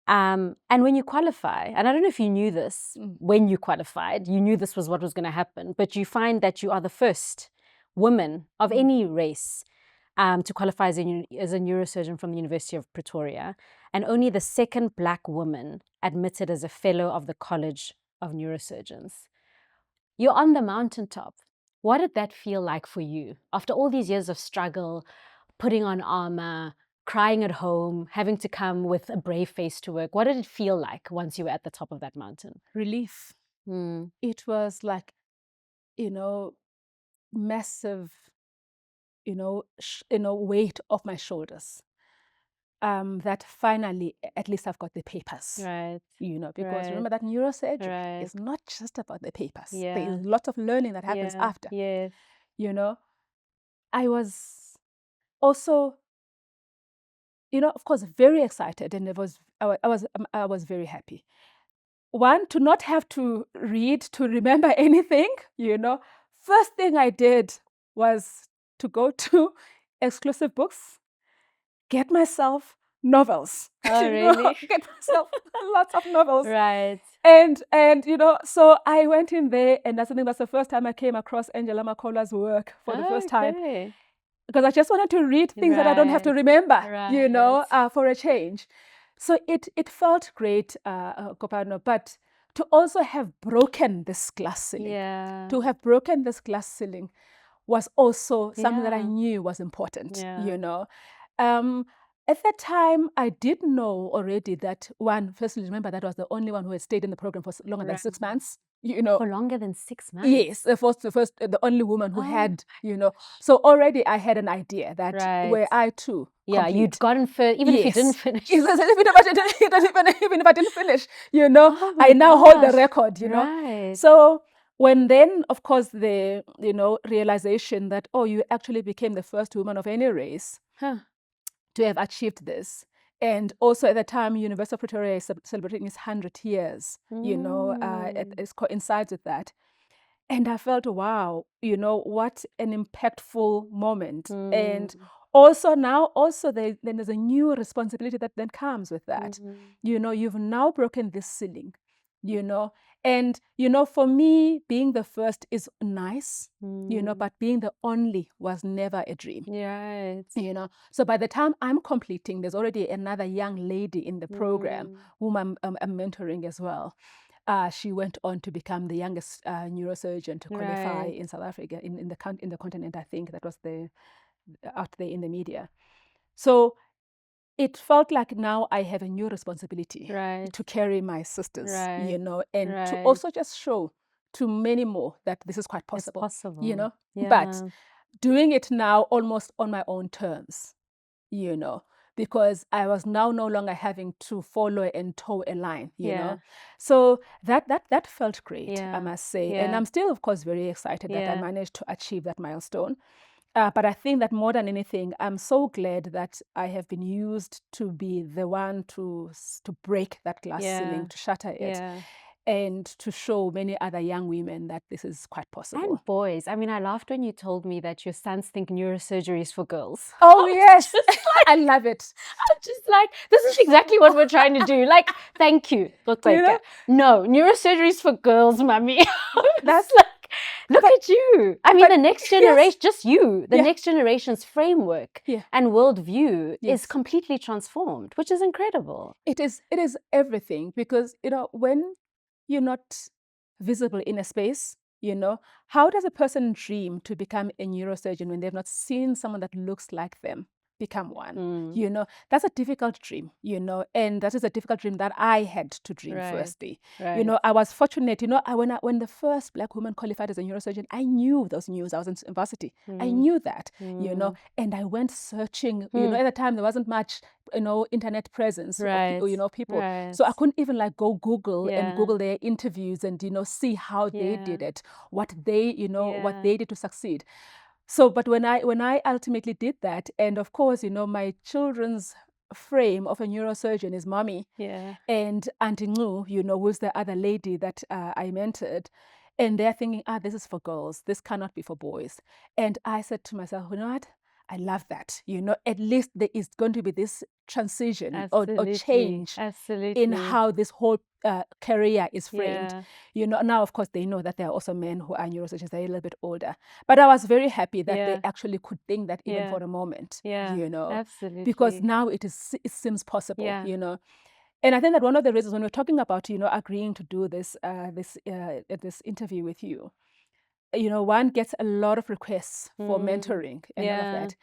And when you qualify, and I don't know if you knew this when you qualified, you knew this was what was going to happen, but you find that you are the first woman of any race to qualify as a neurosurgeon from the University of Pretoria, and only the second Black woman admitted as a fellow of the College of Neurosurgeons. You're on the mountaintop. What did that feel like for you after all these years of struggle, putting on armor, crying at home, having to come with a brave face to work? What did it feel like once you were at the top of that mountain? Relief. It was like, you know, massive, you know, weight off my shoulders. That finally, at least I've got the papers. You know, because remember that neurosurgery is not just about the papers. There is lots of learning that happens after. You know, I was also, you know, of course, very excited, and I was very happy. One, to not have to read to remember anything. You know, first thing I did was to go to exclusive books, get myself novels. Oh, really? Get myself lots of novels. And you know, so I went in there, and I think that's the first time I came across Angela Makola's work for the first time. Because I just wanted to read things that I don't have to remember, you know, for a change. So it felt great, Kopano, but to also have broken this glass ceiling, was also something that I knew was important, you know. At that time, I did know already that firstly, remember that I was the only one who had stayed in the program for longer than 6 months. You know, for longer than 6 months. Yes, the only woman who had, you know. So already I had an idea that were I too complete. You'd gotten even if you didn't finish. Even if I didn't finish, you know, I now hold the record, you know. So when then, of course, the, you know, realization that, oh, you actually became the first woman of any race to have achieved this. And also at the time, University of Pretoria is celebrating its 100 years, you know, it coincides with that. And I felt, wow, you know, what an impactful moment. And also now, then there's a new responsibility that then comes with that. You know, you've now broken this ceiling, you know. And, you know, for me, being the first is nice, you know, but being the only was never a dream. You know, so by the time I'm completing, there's already another young lady in the program whom I'm mentoring as well. She went on to become the youngest neurosurgeon to qualify in South Africa, in the continent, I think. That was out there in the media. So it felt like now I have a new responsibility to carry my sisters, you know, and to also just show to many more that this is quite possible. It's possible. You know, but doing it now almost on my own terms, you know, because I was now no longer having to follow and toe a line, you know. So that felt great, I must say. And I'm still, of course, very excited that I managed to achieve that milestone. But I think that more than anything, I'm so glad that I have been used to be the one to break that glass ceiling, to shatter it. And to show many other young women that this is quite possible. And boys. I mean, I laughed when you told me that your sons think neurosurgery is for girls. Oh, yes. I love it. I'm just like, this is exactly what we're trying to do. Like, thank you, Dr. You know? No, neurosurgery is for girls, mommy. That's like, look at you. I mean, the next generation, just you, the next generation's framework and worldview is completely transformed, which is incredible. It is everything, because, you know, when you're not visible in a space, you know, how does a person dream to become a neurosurgeon when they've not seen someone that looks like them become one? You know, that's a difficult dream, you know, and that is a difficult dream that I had to dream firstly. You know, I was fortunate, you know, when the first Black woman qualified as a neurosurgeon, I knew those news. I was in university. I knew that, you know, and I went searching, you know, at the time there wasn't much, you know, internet presence of, you know, people. So I couldn't even like go Google and Google their interviews and, you know, see how they did it, what they, you know, what they did to succeed. So, but when I ultimately did that, and of course, you know, my children's frame of a neurosurgeon is mommy and Auntie Ngu, who's the other lady that I mentored. And they're thinking, this is for girls. This cannot be for boys. And I said to myself, you know what? I love that. At least there is going to be this transition or change in how this whole career is framed. Now, of course, they know that there are also men who are neurosurgeons. They're a little bit older. But I was very happy that they actually could think that even for a moment, because now it seems possible, And I think that one of the reasons when we're talking about, agreeing to do this this interview with you, one gets a lot of requests for mentoring and all of that.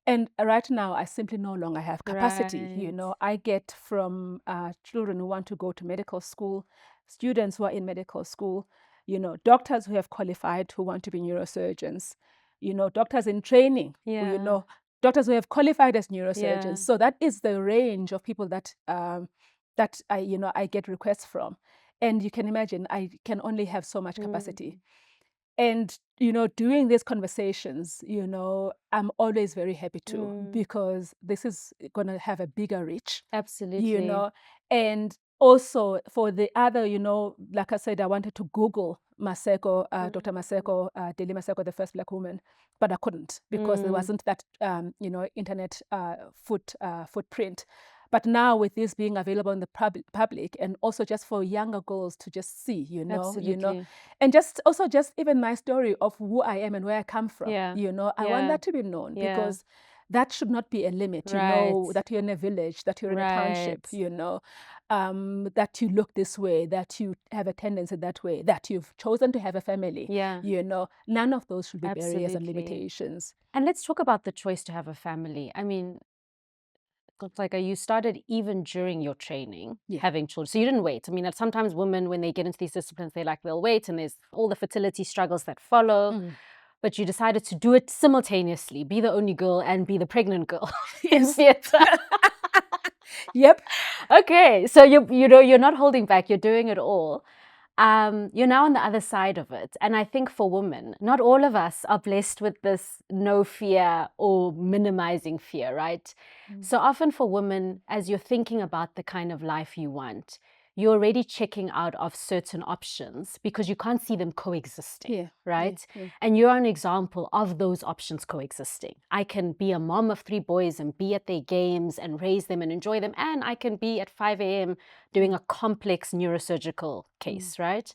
And right now, I simply no longer have capacity. I get from children who want to go to medical school, students who are in medical school, doctors who have qualified who want to be neurosurgeons, doctors in training, doctors who have qualified as neurosurgeons. So that is the range of people that I get requests from. And you can imagine, I can only have so much capacity. And, doing these conversations, I'm always very happy to, because this is going to have a bigger reach. Absolutely. And also for the other, like I said, I wanted to Google Maseko, Dr. Maseko, Deli Maseko, the first Black woman, but I couldn't because there wasn't that, internet footprint. But now with this being available in the public, and also just for younger girls to just see, and just even my story of who I am and where I come from, I want that to be known, because that should not be a limit, that you're in a village, that you're in a township, that you look this way, that you have a tendency that way, that you've chosen to have a family. None of those should be barriers and limitations. And let's talk about the choice to have a family. I mean, like you started even during your training having children, so you didn't wait. I mean, sometimes women, when they get into these disciplines, they'll wait, and there's all the fertility struggles that follow. But you decided to do it simultaneously, be the only girl and be the pregnant girl in theatre. Yep. Okay, so you're not holding back. You're doing it all. You're now on the other side of it. And I think for women, not all of us are blessed with this no fear or minimizing fear, right? So often for women, as you're thinking about the kind of life you want, you're already checking out of certain options because you can't see them coexisting, right? And you're an example of those options coexisting. I can be a mom of 3 boys and be at their games and raise them and enjoy them. And I can be at 5 a.m. doing a complex neurosurgical case, right?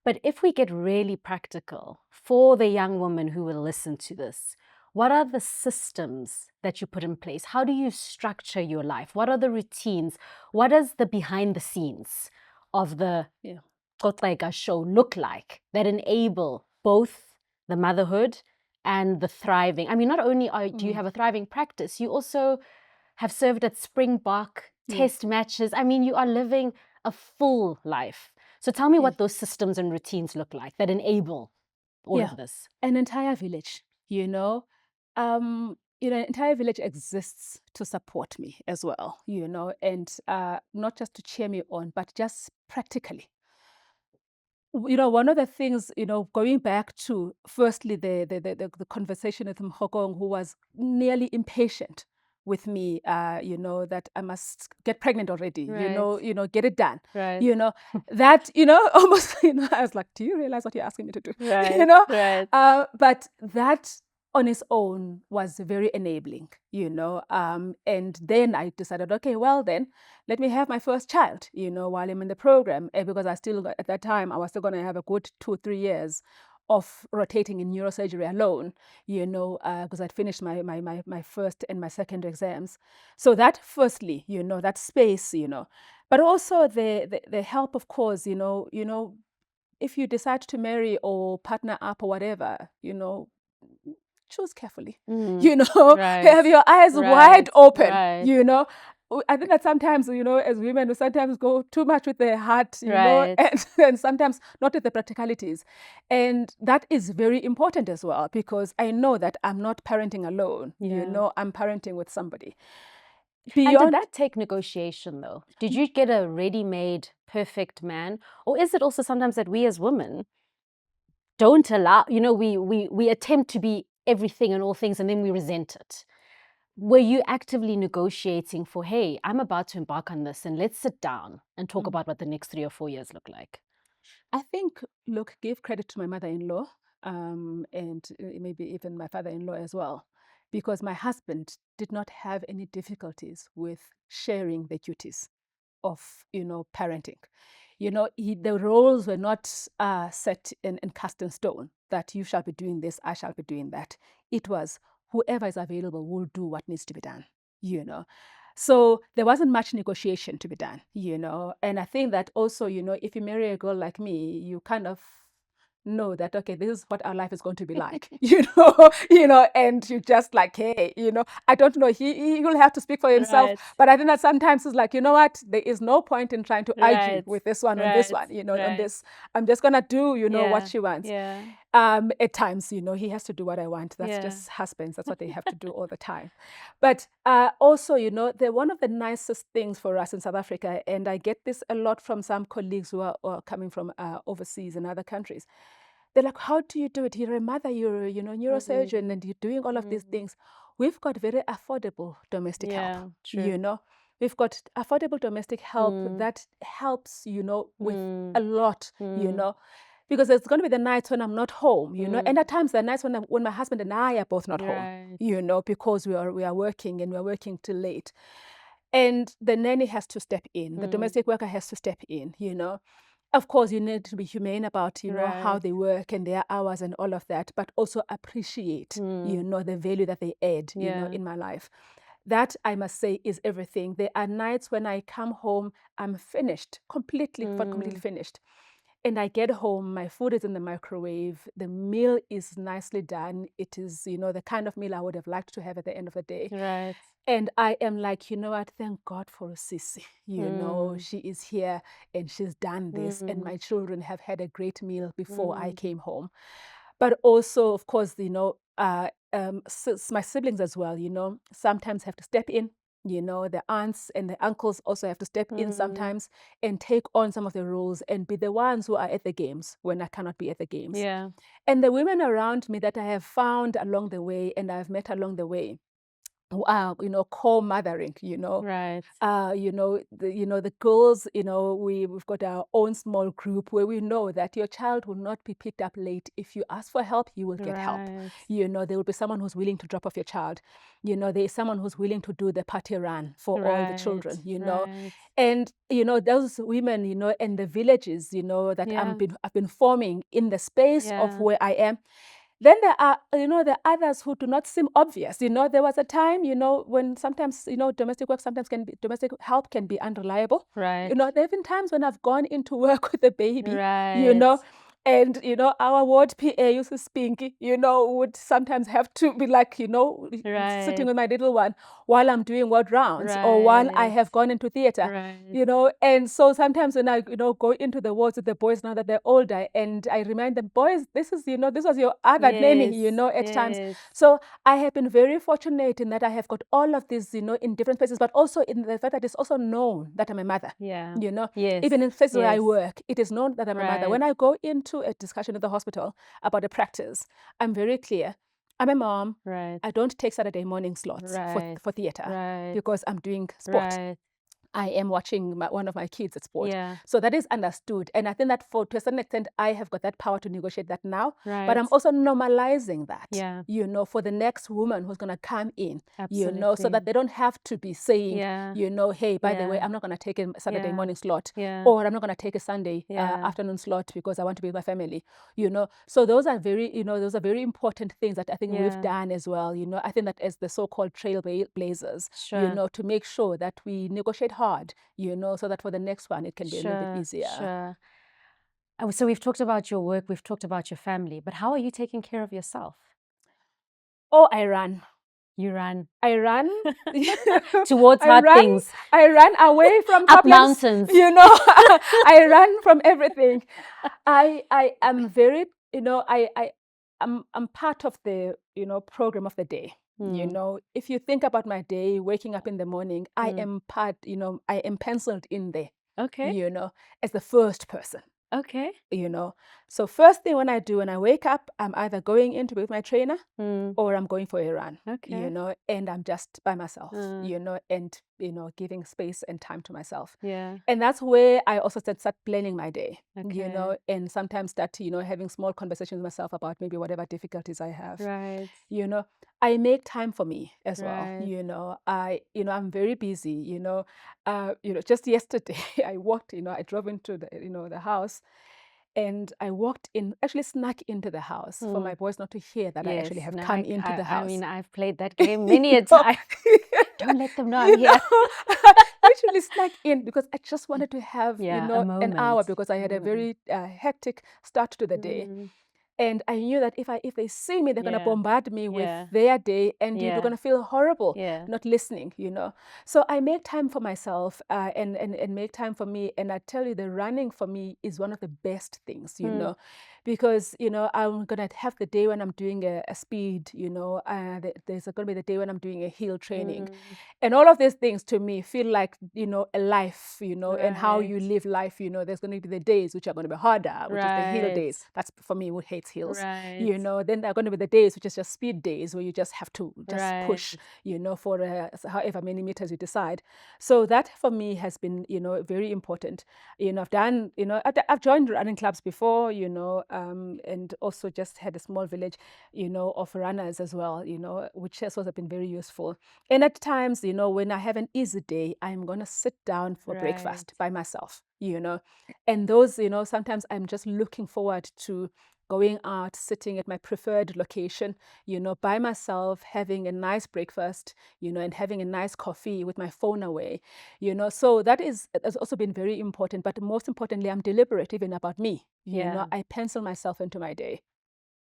But if we get really practical for the young woman who will listen to this, what are the systems that you put in place? How do you structure your life? What are the routines? What does the behind the scenes of the Coceka show look like that enable both the motherhood and the thriving? I mean, not only do you have a thriving practice, you also have served at Springbok, test matches. I mean, you are living a full life. So tell me what those systems and routines look like that enable all of this. An entire village, an entire village exists to support me as well, and not just to cheer me on, but just practically. One of the things, going back to firstly the conversation with Mhokong, who was nearly impatient with me, that I must get pregnant already, get it done, that, almost, I was like, do you realize what you're asking me to do? But that on its own was very enabling, and then I decided, okay, well then, let me have my first child, while I'm in the program, because at that time, I was still going to have a good 2-3 years of rotating in neurosurgery alone, because I'd finished my first and my second exams. So that firstly, that space, but also the help, of course, if you decide to marry or partner up or whatever, choose carefully, have your eyes wide open, I think that sometimes, as women, we sometimes go too much with the heart, and sometimes not with the practicalities. And that is very important as well, because I know that I'm not parenting alone, I'm parenting with somebody. And did that take negotiation, though? Did you get a ready-made perfect man? Or is it also sometimes that we as women don't allow, we attempt to be everything and all things, and then we resent it? Were you actively negotiating for, hey, I'm about to embark on this and let's sit down and talk about what the next 3 or 4 years look like? I think, look, give credit to my mother-in-law, and maybe even my father-in-law as well, because my husband did not have any difficulties with sharing the duties of, parenting. The roles were not set and cast in stone that you shall be doing this, I shall be doing that. It was whoever is available will do what needs to be done, So there wasn't much negotiation to be done, And I think that also, if you marry a girl like me, you kind of know that, okay, this is what our life is going to be like, and you just like, hey, I don't know, he will have to speak for himself. Right. But I think that sometimes it's like, you know what, there is no point in trying to argue Right. with this one on Right. this one, on this. I'm just gonna do, what she wants. Yeah. At times, he has to do what I want. That's just husbands. That's what they have to do all the time. But also, one of the nicest things for us in South Africa, and I get this a lot from some colleagues who are coming from overseas in other countries. They're like, how do you do it? You're a mother, you're neurosurgeon, and you're doing all of these things. We've got very affordable domestic help. True. We've got affordable domestic help that helps, with a lot, because there's going to be the nights when I'm not home, and at times the nights when my husband and I are both not home, because we are working and we're working till late. And the nanny has to step in, the domestic worker has to step in, Of course, you need to be humane about, how they work and their hours and all of that, but also appreciate, the value that they add, in my life. That, I must say, is everything. There are nights when I come home, I'm finished, completely finished. And I get home, my food is in the microwave, the meal is nicely done. It is, the kind of meal I would have liked to have at the end of the day. Right. And I am like, you know what, thank God for Sisi. She is here and she's done this. And my children have had a great meal before I came home. But also, of course, my siblings as well, sometimes have to step in. The aunts and the uncles also have to step in sometimes and take on some of the roles and be the ones who are at the games when I cannot be at the games. Yeah. And the women around me that I have found along the way and I've met along the way, who are, co-mothering, Right. The girls, we've got our own small group where we know that your child will not be picked up late. If you ask for help, you will get help. There will be someone who's willing to drop off your child. There is someone who's willing to do the party run for all the children, And, those women, in the villages, that I've been forming in the space of where I am. Then there are, the others who do not seem obvious. There was a time, when sometimes, domestic help can be unreliable. Right. There have been times when I've gone into work with a baby, Right. And, our ward PA, Yusuf Spinky, would sometimes have to be like, sitting with my little one while I'm doing ward rounds or while I have gone into theater, And so sometimes when I, go into the wards with the boys now that they're older, and I remind them, boys, this is, this was your other nanny, at times. So I have been very fortunate in that I have got all of these, in different places, but also in the fact that it's also known that I'm a mother. Yeah. Even in places where I work, it is known that I'm a mother. When I go into a discussion at the hospital about a practice, I'm very clear. I'm a mom. Right. I don't take Saturday morning slots for theater because I'm doing sport. I am watching one of my kids at sport. So that is understood. And I think that to a certain extent, I have got that power to negotiate that now. But I'm also normalizing that, for the next woman who's going to come in, so that they don't have to be saying, hey, by the way, I'm not going to take a Saturday morning slot or I'm not going to take a Sunday afternoon slot because I want to be with my family, So those are very important things that I think we've done as well, I think that as the so-called trailblazers, to make sure that we negotiate hard, so that for the next one, it can be a little bit easier. Sure. So we've talked about your work, we've talked about your family, but how are you taking care of yourself? Oh, I run. You run. I run. Towards hard things. I run away from Up problems. mountains. I run from everything. I am very, I'm part of the, program of the day. If you think about my day, waking up in the morning, I am I am penciled in there. Okay. As the first person. Okay. You know, so first thing when I wake up, I'm either going in to be with my trainer or I'm going for a run, Okay. you know, and I'm just by myself, you know, and, you know, giving space and time to myself. Yeah. And that's where I also start planning my day, you Okay. know, and sometimes start, you know, having small conversations with myself about maybe whatever difficulties I have. Right. You know, I make time for me as well. Right. You know, I'm very busy, you know, just yesterday I walked, you know, I drove into the, you know, the house. And I walked in, actually snuck into the house for my boys not to hear that I actually Yes. have No, come into the I house. mean, I've played that game many You a know? time. Don't let them know I'm You here. know, literally snuck in because I just wanted to have, you Yeah, a know, an hour moment. because I had a very hectic start to the day. Mm. And I knew that if they see me, they're gonna Yeah. bombard me with Yeah. their day, and you're Yeah. gonna feel horrible Yeah. not listening, you know. So I make time for myself and make time for me. And I tell you, the running for me is one of the best things, you know, because you know I'm gonna have the day when I'm doing a speed, you know. There's gonna be the day when I'm doing a hill training, and all of these things to me feel like, you know, a life, you know, and how you Right. live life, you know. There's going to be the days which are going to be harder, which is the hill Right. days. That's for me who hates hills, Right. you know. Then there are going to be the days which is just speed days where you just have to just push, Right. you know, for however many meters you decide. So that for me has been, you know, very important. You know, I've done, you know, I've joined running clubs before, you know, and also just had a small village, you know, of runners as well, you know, which has also been very useful. And at times, you know, when I have an easy day, I'm going to sit down for breakfast by myself, you know. And those, you know, sometimes I'm just looking forward to going out, sitting at my preferred location, you know, by myself, having a nice breakfast, you know, and having a nice coffee with my phone away, you know. So that has also been very important. But most importantly, I'm deliberate even about me. You know, I pencil myself into my day.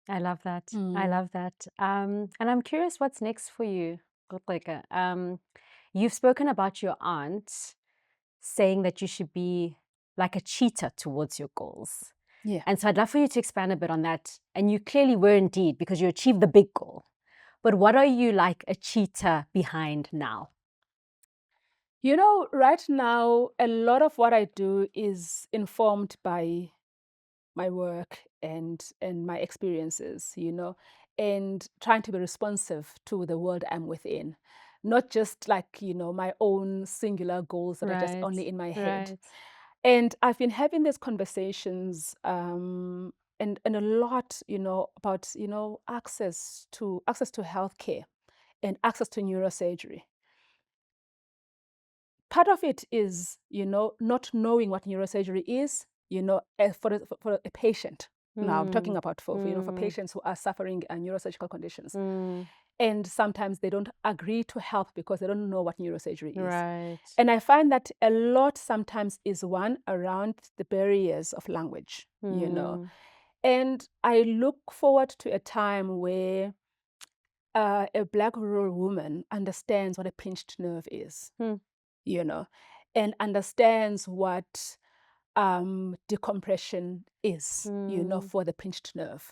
I love that. I love that. And I'm curious what's next for you, Coceka. You've spoken about your aunt saying that you should be like a cheetah towards your goals. Yeah. And so I'd love for you to expand a bit on that. And you clearly were indeed, because you achieved the big goal. But what are you like a cheetah behind now? You know, right now, a lot of what I do is informed by my work and my experiences, you know, and trying to be responsive to the world I'm within. Not just like, you know, my own singular goals that are just Right. only in my head. Right. And I've been having these conversations and a lot, you know, about, you know, access to healthcare and access to neurosurgery. Part of it is, you know, not knowing what neurosurgery is, you know, for a patient. Now I'm talking about for you know, for patients who are suffering neurosurgical conditions. And sometimes they don't agree to help because they don't know what neurosurgery is. Right. And I find that a lot sometimes is one around the barriers of language, you know. And I look forward to a time where a Black rural woman understands what a pinched nerve is, you know, and understands what decompression is, you know, for the pinched nerve,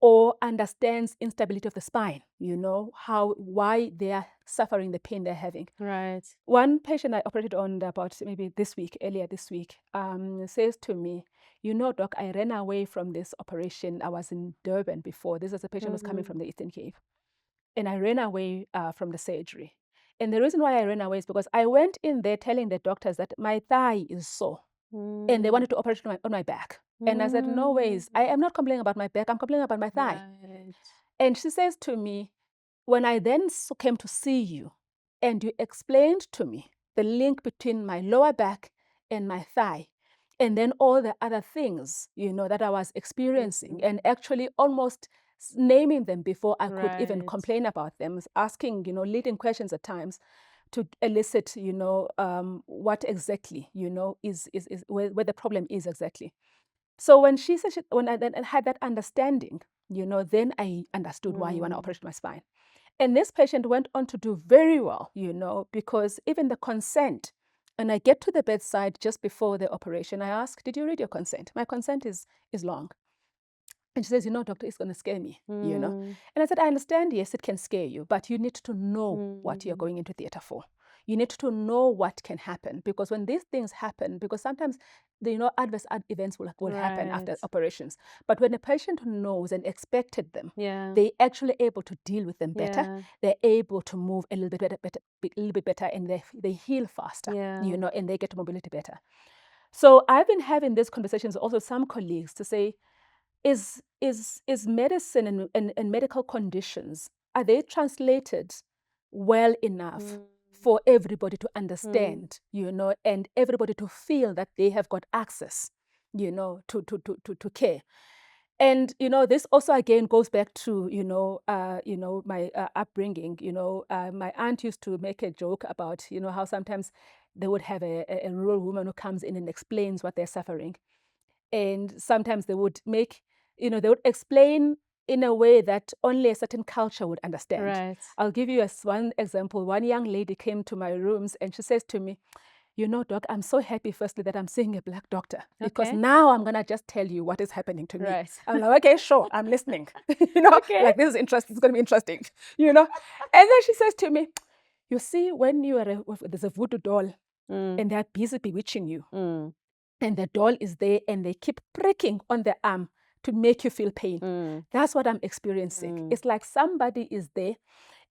or understands instability of the spine, you know, why they are suffering the pain they're having. Right. One patient I operated on about maybe earlier this week, says to me, you know, doc, I ran away from this operation. I was in Durban before. This is a patient who was coming from the Eastern Cape. And I ran away from the surgery. And the reason why I ran away is because I went in there telling the doctors that my thigh is sore and they wanted to operate on my back. And I said, no ways. I am not complaining about my back. I'm complaining about my thigh. Right. And she says to me, when I then came to see you and you explained to me the link between my lower back and my thigh, and then all the other things, you know, that I was experiencing and actually almost naming them before I could even complain about them, asking, you know, leading questions at times to elicit, you know, what exactly, you know, is where the problem is exactly. So when she said, when I then had that understanding, you know, then I understood why you want to operate my spine. And this patient went on to do very well, you know, because even the consent, and I get to the bedside just before the operation, I ask, did you read your consent? My consent is long. And she says, you know, doctor, it's going to scare me, you know. And I said, I understand, yes, it can scare you, but you need to know what you're going into theater for. you need to know what can happen, because when these things happen, because sometimes adverse events will happen after operations, but when a patient knows and expected them, they're actually able to deal with them better. They're able to move a little bit better, and they heal faster, and they get mobility better. So I've been having these conversations also with some colleagues to say, is medicine and medical conditions, are they translated well enough for everybody to understand, and everybody to feel that they have got access, to care? And this also again goes back to my upbringing. My aunt used to make a joke about how sometimes they would have a rural woman who comes in and explains what they're suffering, and sometimes they would make they would explain in a way that only a certain culture would understand. Right. I'll give you one example. One young lady came to my rooms and she says to me, Doc, I'm so happy, firstly, that I'm seeing a Black doctor, because now I'm going to just tell you what is happening to me. Right. I'm like, okay, sure, I'm listening. Like, this is interesting. It's going to be interesting, And then she says to me, you see, when you are there's a voodoo doll and they're busy bewitching you, and the doll is there and they keep pricking on the arm to make you feel pain. That's what I'm experiencing. It's like somebody is there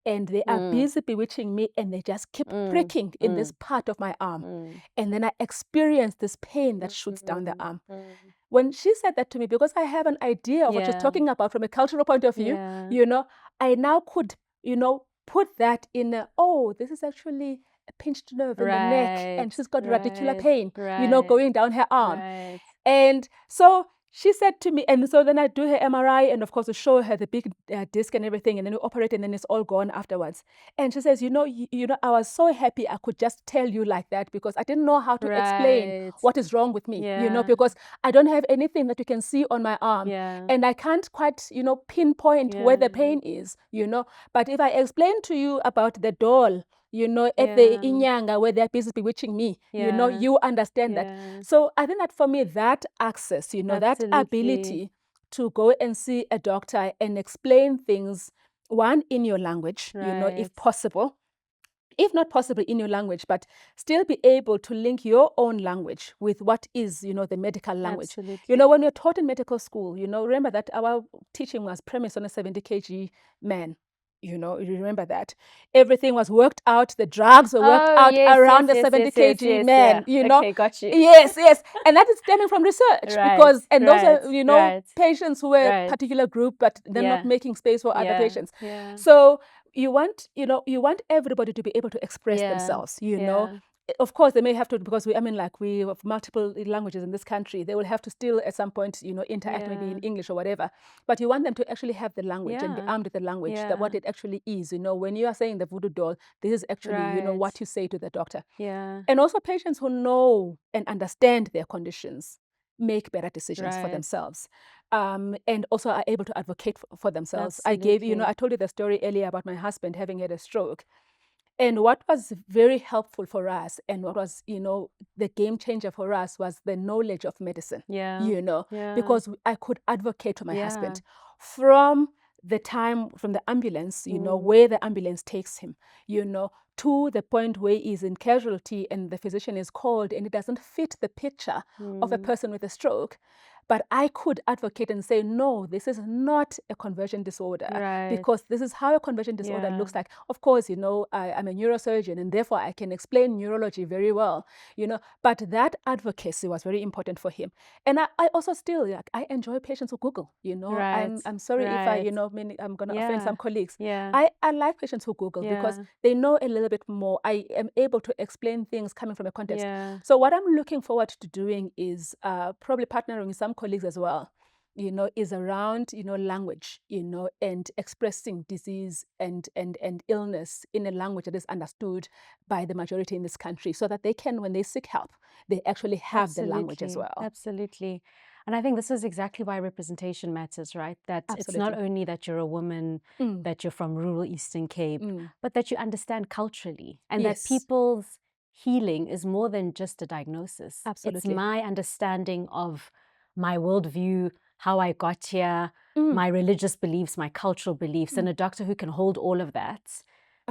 and they are busy bewitching me, and they just keep pricking in this part of my arm. And then I experience this pain that shoots down the arm. When she said that to me, because I have an idea of what she's talking about from a cultural point of view, I now could, put that in this is actually a pinched nerve in the neck, and she's got radicular pain, going down her arm. And so she said to me, and so then I do her MRI, and of course, we show her the big disc and everything, and then we operate, and then it's all gone afterwards. And she says, I was so happy I could just tell you like that, because I didn't know how to explain what is wrong with me, because I don't have anything that you can see on my arm, and I can't quite, pinpoint where the pain is, But if I explain to you about the doll, at the Inyanga where they're busy bewitching me, you understand that. So I think that for me, that access, that ability to go and see a doctor and explain things, one, in your language, if possible. If not possible in your language, but still be able to link your own language with what is, the medical language. Absolutely. When you're taught in medical school, remember that our teaching was premised on a 70 kg man. You remember that. Everything was worked out. The drugs were worked out around the 70 kg man, Okay, got you. Yes. And that is stemming from research, because, and those are, patients who were a particular group, but they're not making space for other patients. So you want everybody to be able to express themselves, Of course, they may have to, because we have multiple languages in this country. They will have to still at some point, interact maybe in English or whatever. But you want them to actually have the language and be armed with the language, that what it actually is. When you are saying the voodoo doll, this is actually, what you say to the doctor. And also patients who know and understand their conditions make better decisions for themselves. And also are able to advocate for themselves. Absolutely. I told you the story earlier about my husband having had a stroke. And what was very helpful for us, and what was, the game changer for us, was the knowledge of medicine, because I could advocate for my husband from the ambulance, where the ambulance takes him, to the point where he's in casualty and the physician is called and it doesn't fit the picture of a person with a stroke. But I could advocate and say, no, this is not a conversion disorder, because this is how a conversion disorder looks like. Of course, I'm a neurosurgeon, and therefore I can explain neurology very well, But that advocacy was very important for him. And I also still, I enjoy patients who Google, I'm sorry if I'm going to offend some colleagues. I like patients who Google because they know a little bit more. I am able to explain things coming from a context. So what I'm looking forward to doing is probably partnering with some colleagues as well, is around, language, and expressing disease and illness in a language that is understood by the majority in this country, so that they can, when they seek help, they actually have the language as well. Absolutely. And I think this is exactly why representation matters, right? That it's not only that you're a woman, that you're from rural Eastern Cape, but that you understand culturally, and that people's healing is more than just a diagnosis. It's my understanding of my worldview, how I got here, my religious beliefs, my cultural beliefs, and a doctor who can hold all of that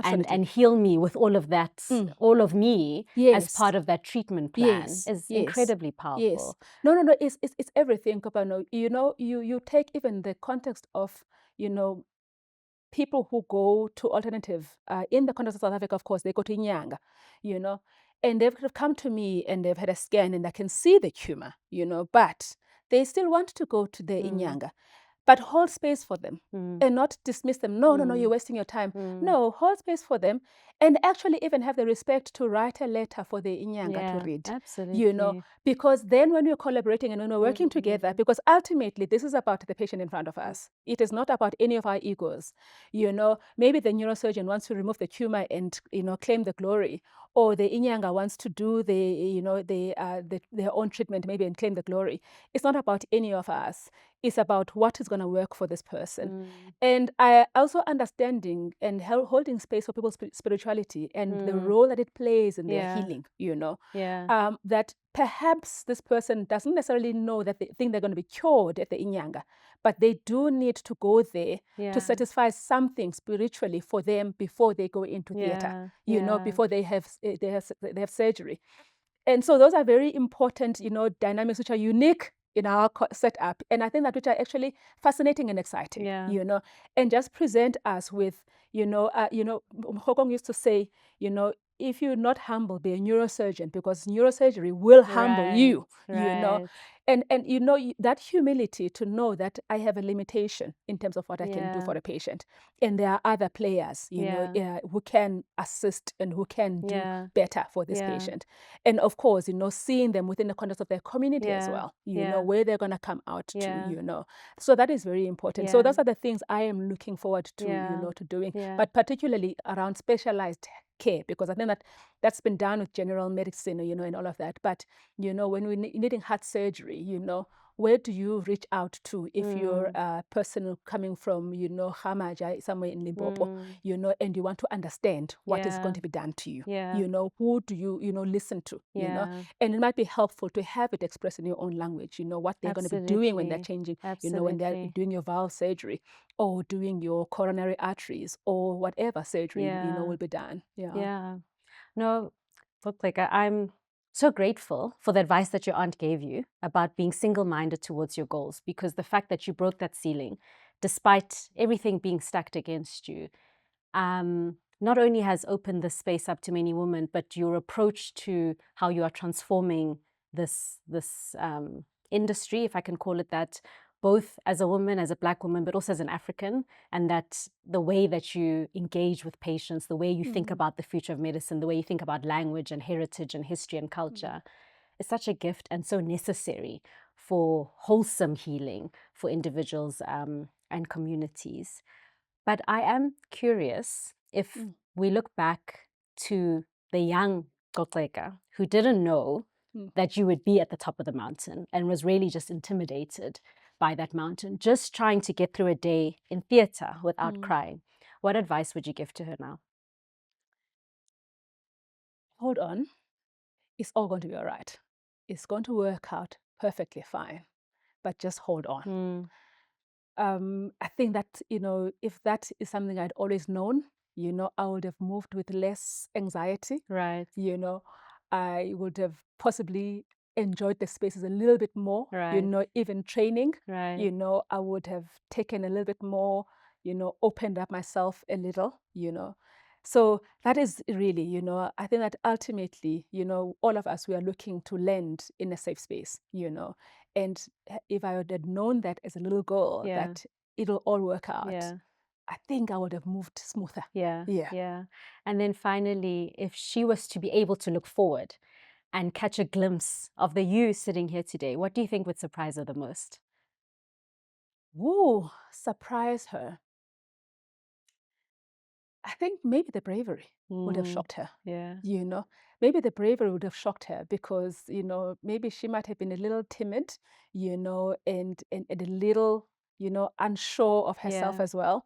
and heal me with all of that, all of me as part of that treatment plan is incredibly powerful. No, it's everything, Kopano. You take even the context of, people who go to alternative, in the context of South Africa, of course, they go to Inyanga, and they've come to me and they've had a scan and I can see the tumor, but they still want to go to the Inyanga. But hold space for them and not dismiss them. No, you're wasting your time. No, hold space for them and actually even have the respect to write a letter for the Inyanga to read. Absolutely. Because then when we're collaborating and when we're working together, because ultimately this is about the patient in front of us. It is not about any of our egos. Maybe the neurosurgeon wants to remove the tumor and, claim the glory, or the Inyanga wants to do their own treatment maybe and claim the glory. It's not about any of us. It's about what is going to work for this person. And I also understanding and holding space for people's spirituality and the role that it plays in their healing, that perhaps this person doesn't necessarily know that they think they're going to be cured at the Inyanga, but they do need to go there to satisfy something spiritually for them before they go into theater, before they have surgery. And so those are very important, dynamics which are unique in our setup. And I think that which are actually fascinating and exciting, and just present us with, Hokong used to say, if you're not humble, be a neurosurgeon, because neurosurgery will humble you, And that humility to know that I have a limitation in terms of what I can do for a patient. And there are other players, who can assist and who can do better for this patient. And of course, seeing them within the context of their community as well, where they're going to come out to, So that is very important. So those are the things I am looking forward to, to doing, but particularly around specialized care, because I think that's been done with general medicine, and all of that. But, when we're needing heart surgery, where do you reach out to if you're a person coming from, Hamaja, somewhere in Limpopo, and you want to understand what is going to be done to you, who do you, listen to, and it might be helpful to have it expressed in your own language, what they're going to be doing when they're changing, when they're doing your valve surgery or doing your coronary arteries or whatever surgery, will be done. No, look, like I'm so grateful for the advice that your aunt gave you about being single-minded towards your goals, because the fact that you broke that ceiling, despite everything being stacked against you, not only has opened the space up to many women, but your approach to how you are transforming this industry, if I can call it that, both as a woman, as a Black woman, but also as an African, and that the way that you engage with patients, the way you think about the future of medicine, the way you think about language and heritage and history and culture is such a gift and so necessary for wholesome healing for individuals and communities. But I am curious if we look back to the young Coceka who didn't know that you would be at the top of the mountain and was really just intimidated by that mountain, just trying to get through a day in theater without crying. What advice would you give to her now? Hold on. It's all going to be all right. It's going to work out perfectly fine, but just hold on. I think that, if that is something I'd always known, I would have moved with less anxiety. Right. I would have possibly enjoyed the spaces a little bit more, even training, I would have taken a little bit more, opened up myself a little, So that is really, I think that ultimately, all of us, we are looking to land in a safe space, And if I had known that as a little girl, that it'll all work out, I think I would have moved smoother. Yeah. And then finally, if she was to be able to look forward and catch a glimpse of the you sitting here today, what do you think would surprise her the most? Woo, surprise her. I think maybe the bravery would have shocked her. Maybe the bravery would have shocked her because, maybe she might have been a little timid, and a little, unsure of herself as well,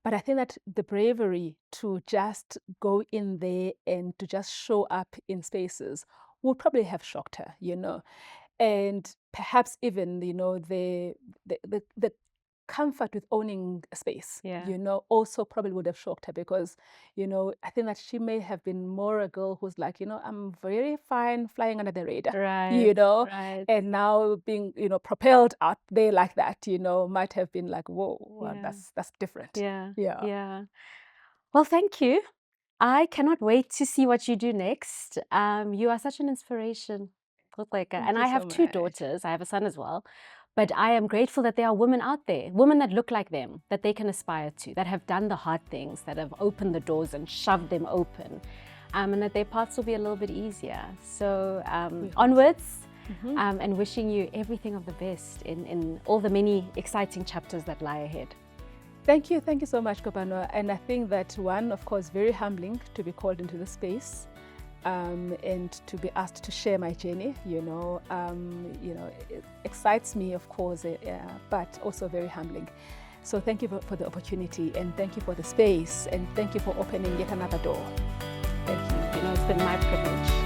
But I think that the bravery to just go in there and to just show up in spaces would probably have shocked her, And perhaps even, the comfort with owning a space, Yeah. you know, also probably would have shocked her because, you know, I think that she may have been more a girl who's like, you know, I'm very fine flying under the radar, Right. you know, Right. and now being, you know, propelled out there like that, you know, might have been like, whoa, well, Yeah. that's different. Yeah. Yeah. Yeah. Well, thank you. I cannot wait to see what you do next. You are such an inspiration, Coceka. Thank And you I so have 2 much. daughters. I have a son as well. But I am grateful that there are women out there, women that look like them, that they can aspire to, that have done the hard things, that have opened the doors and shoved them open, and that their paths will be a little bit easier. So onwards, and wishing you everything of the best in all the many exciting chapters that lie ahead. Thank you so much, Kopano. And I think that one, of course, very humbling to be called into the space and to be asked to share my journey. You know, it excites me, of course, but also very humbling. So thank you for the opportunity, and thank you for the space, and thank you for opening yet another door. Thank you. You know, it's been my privilege.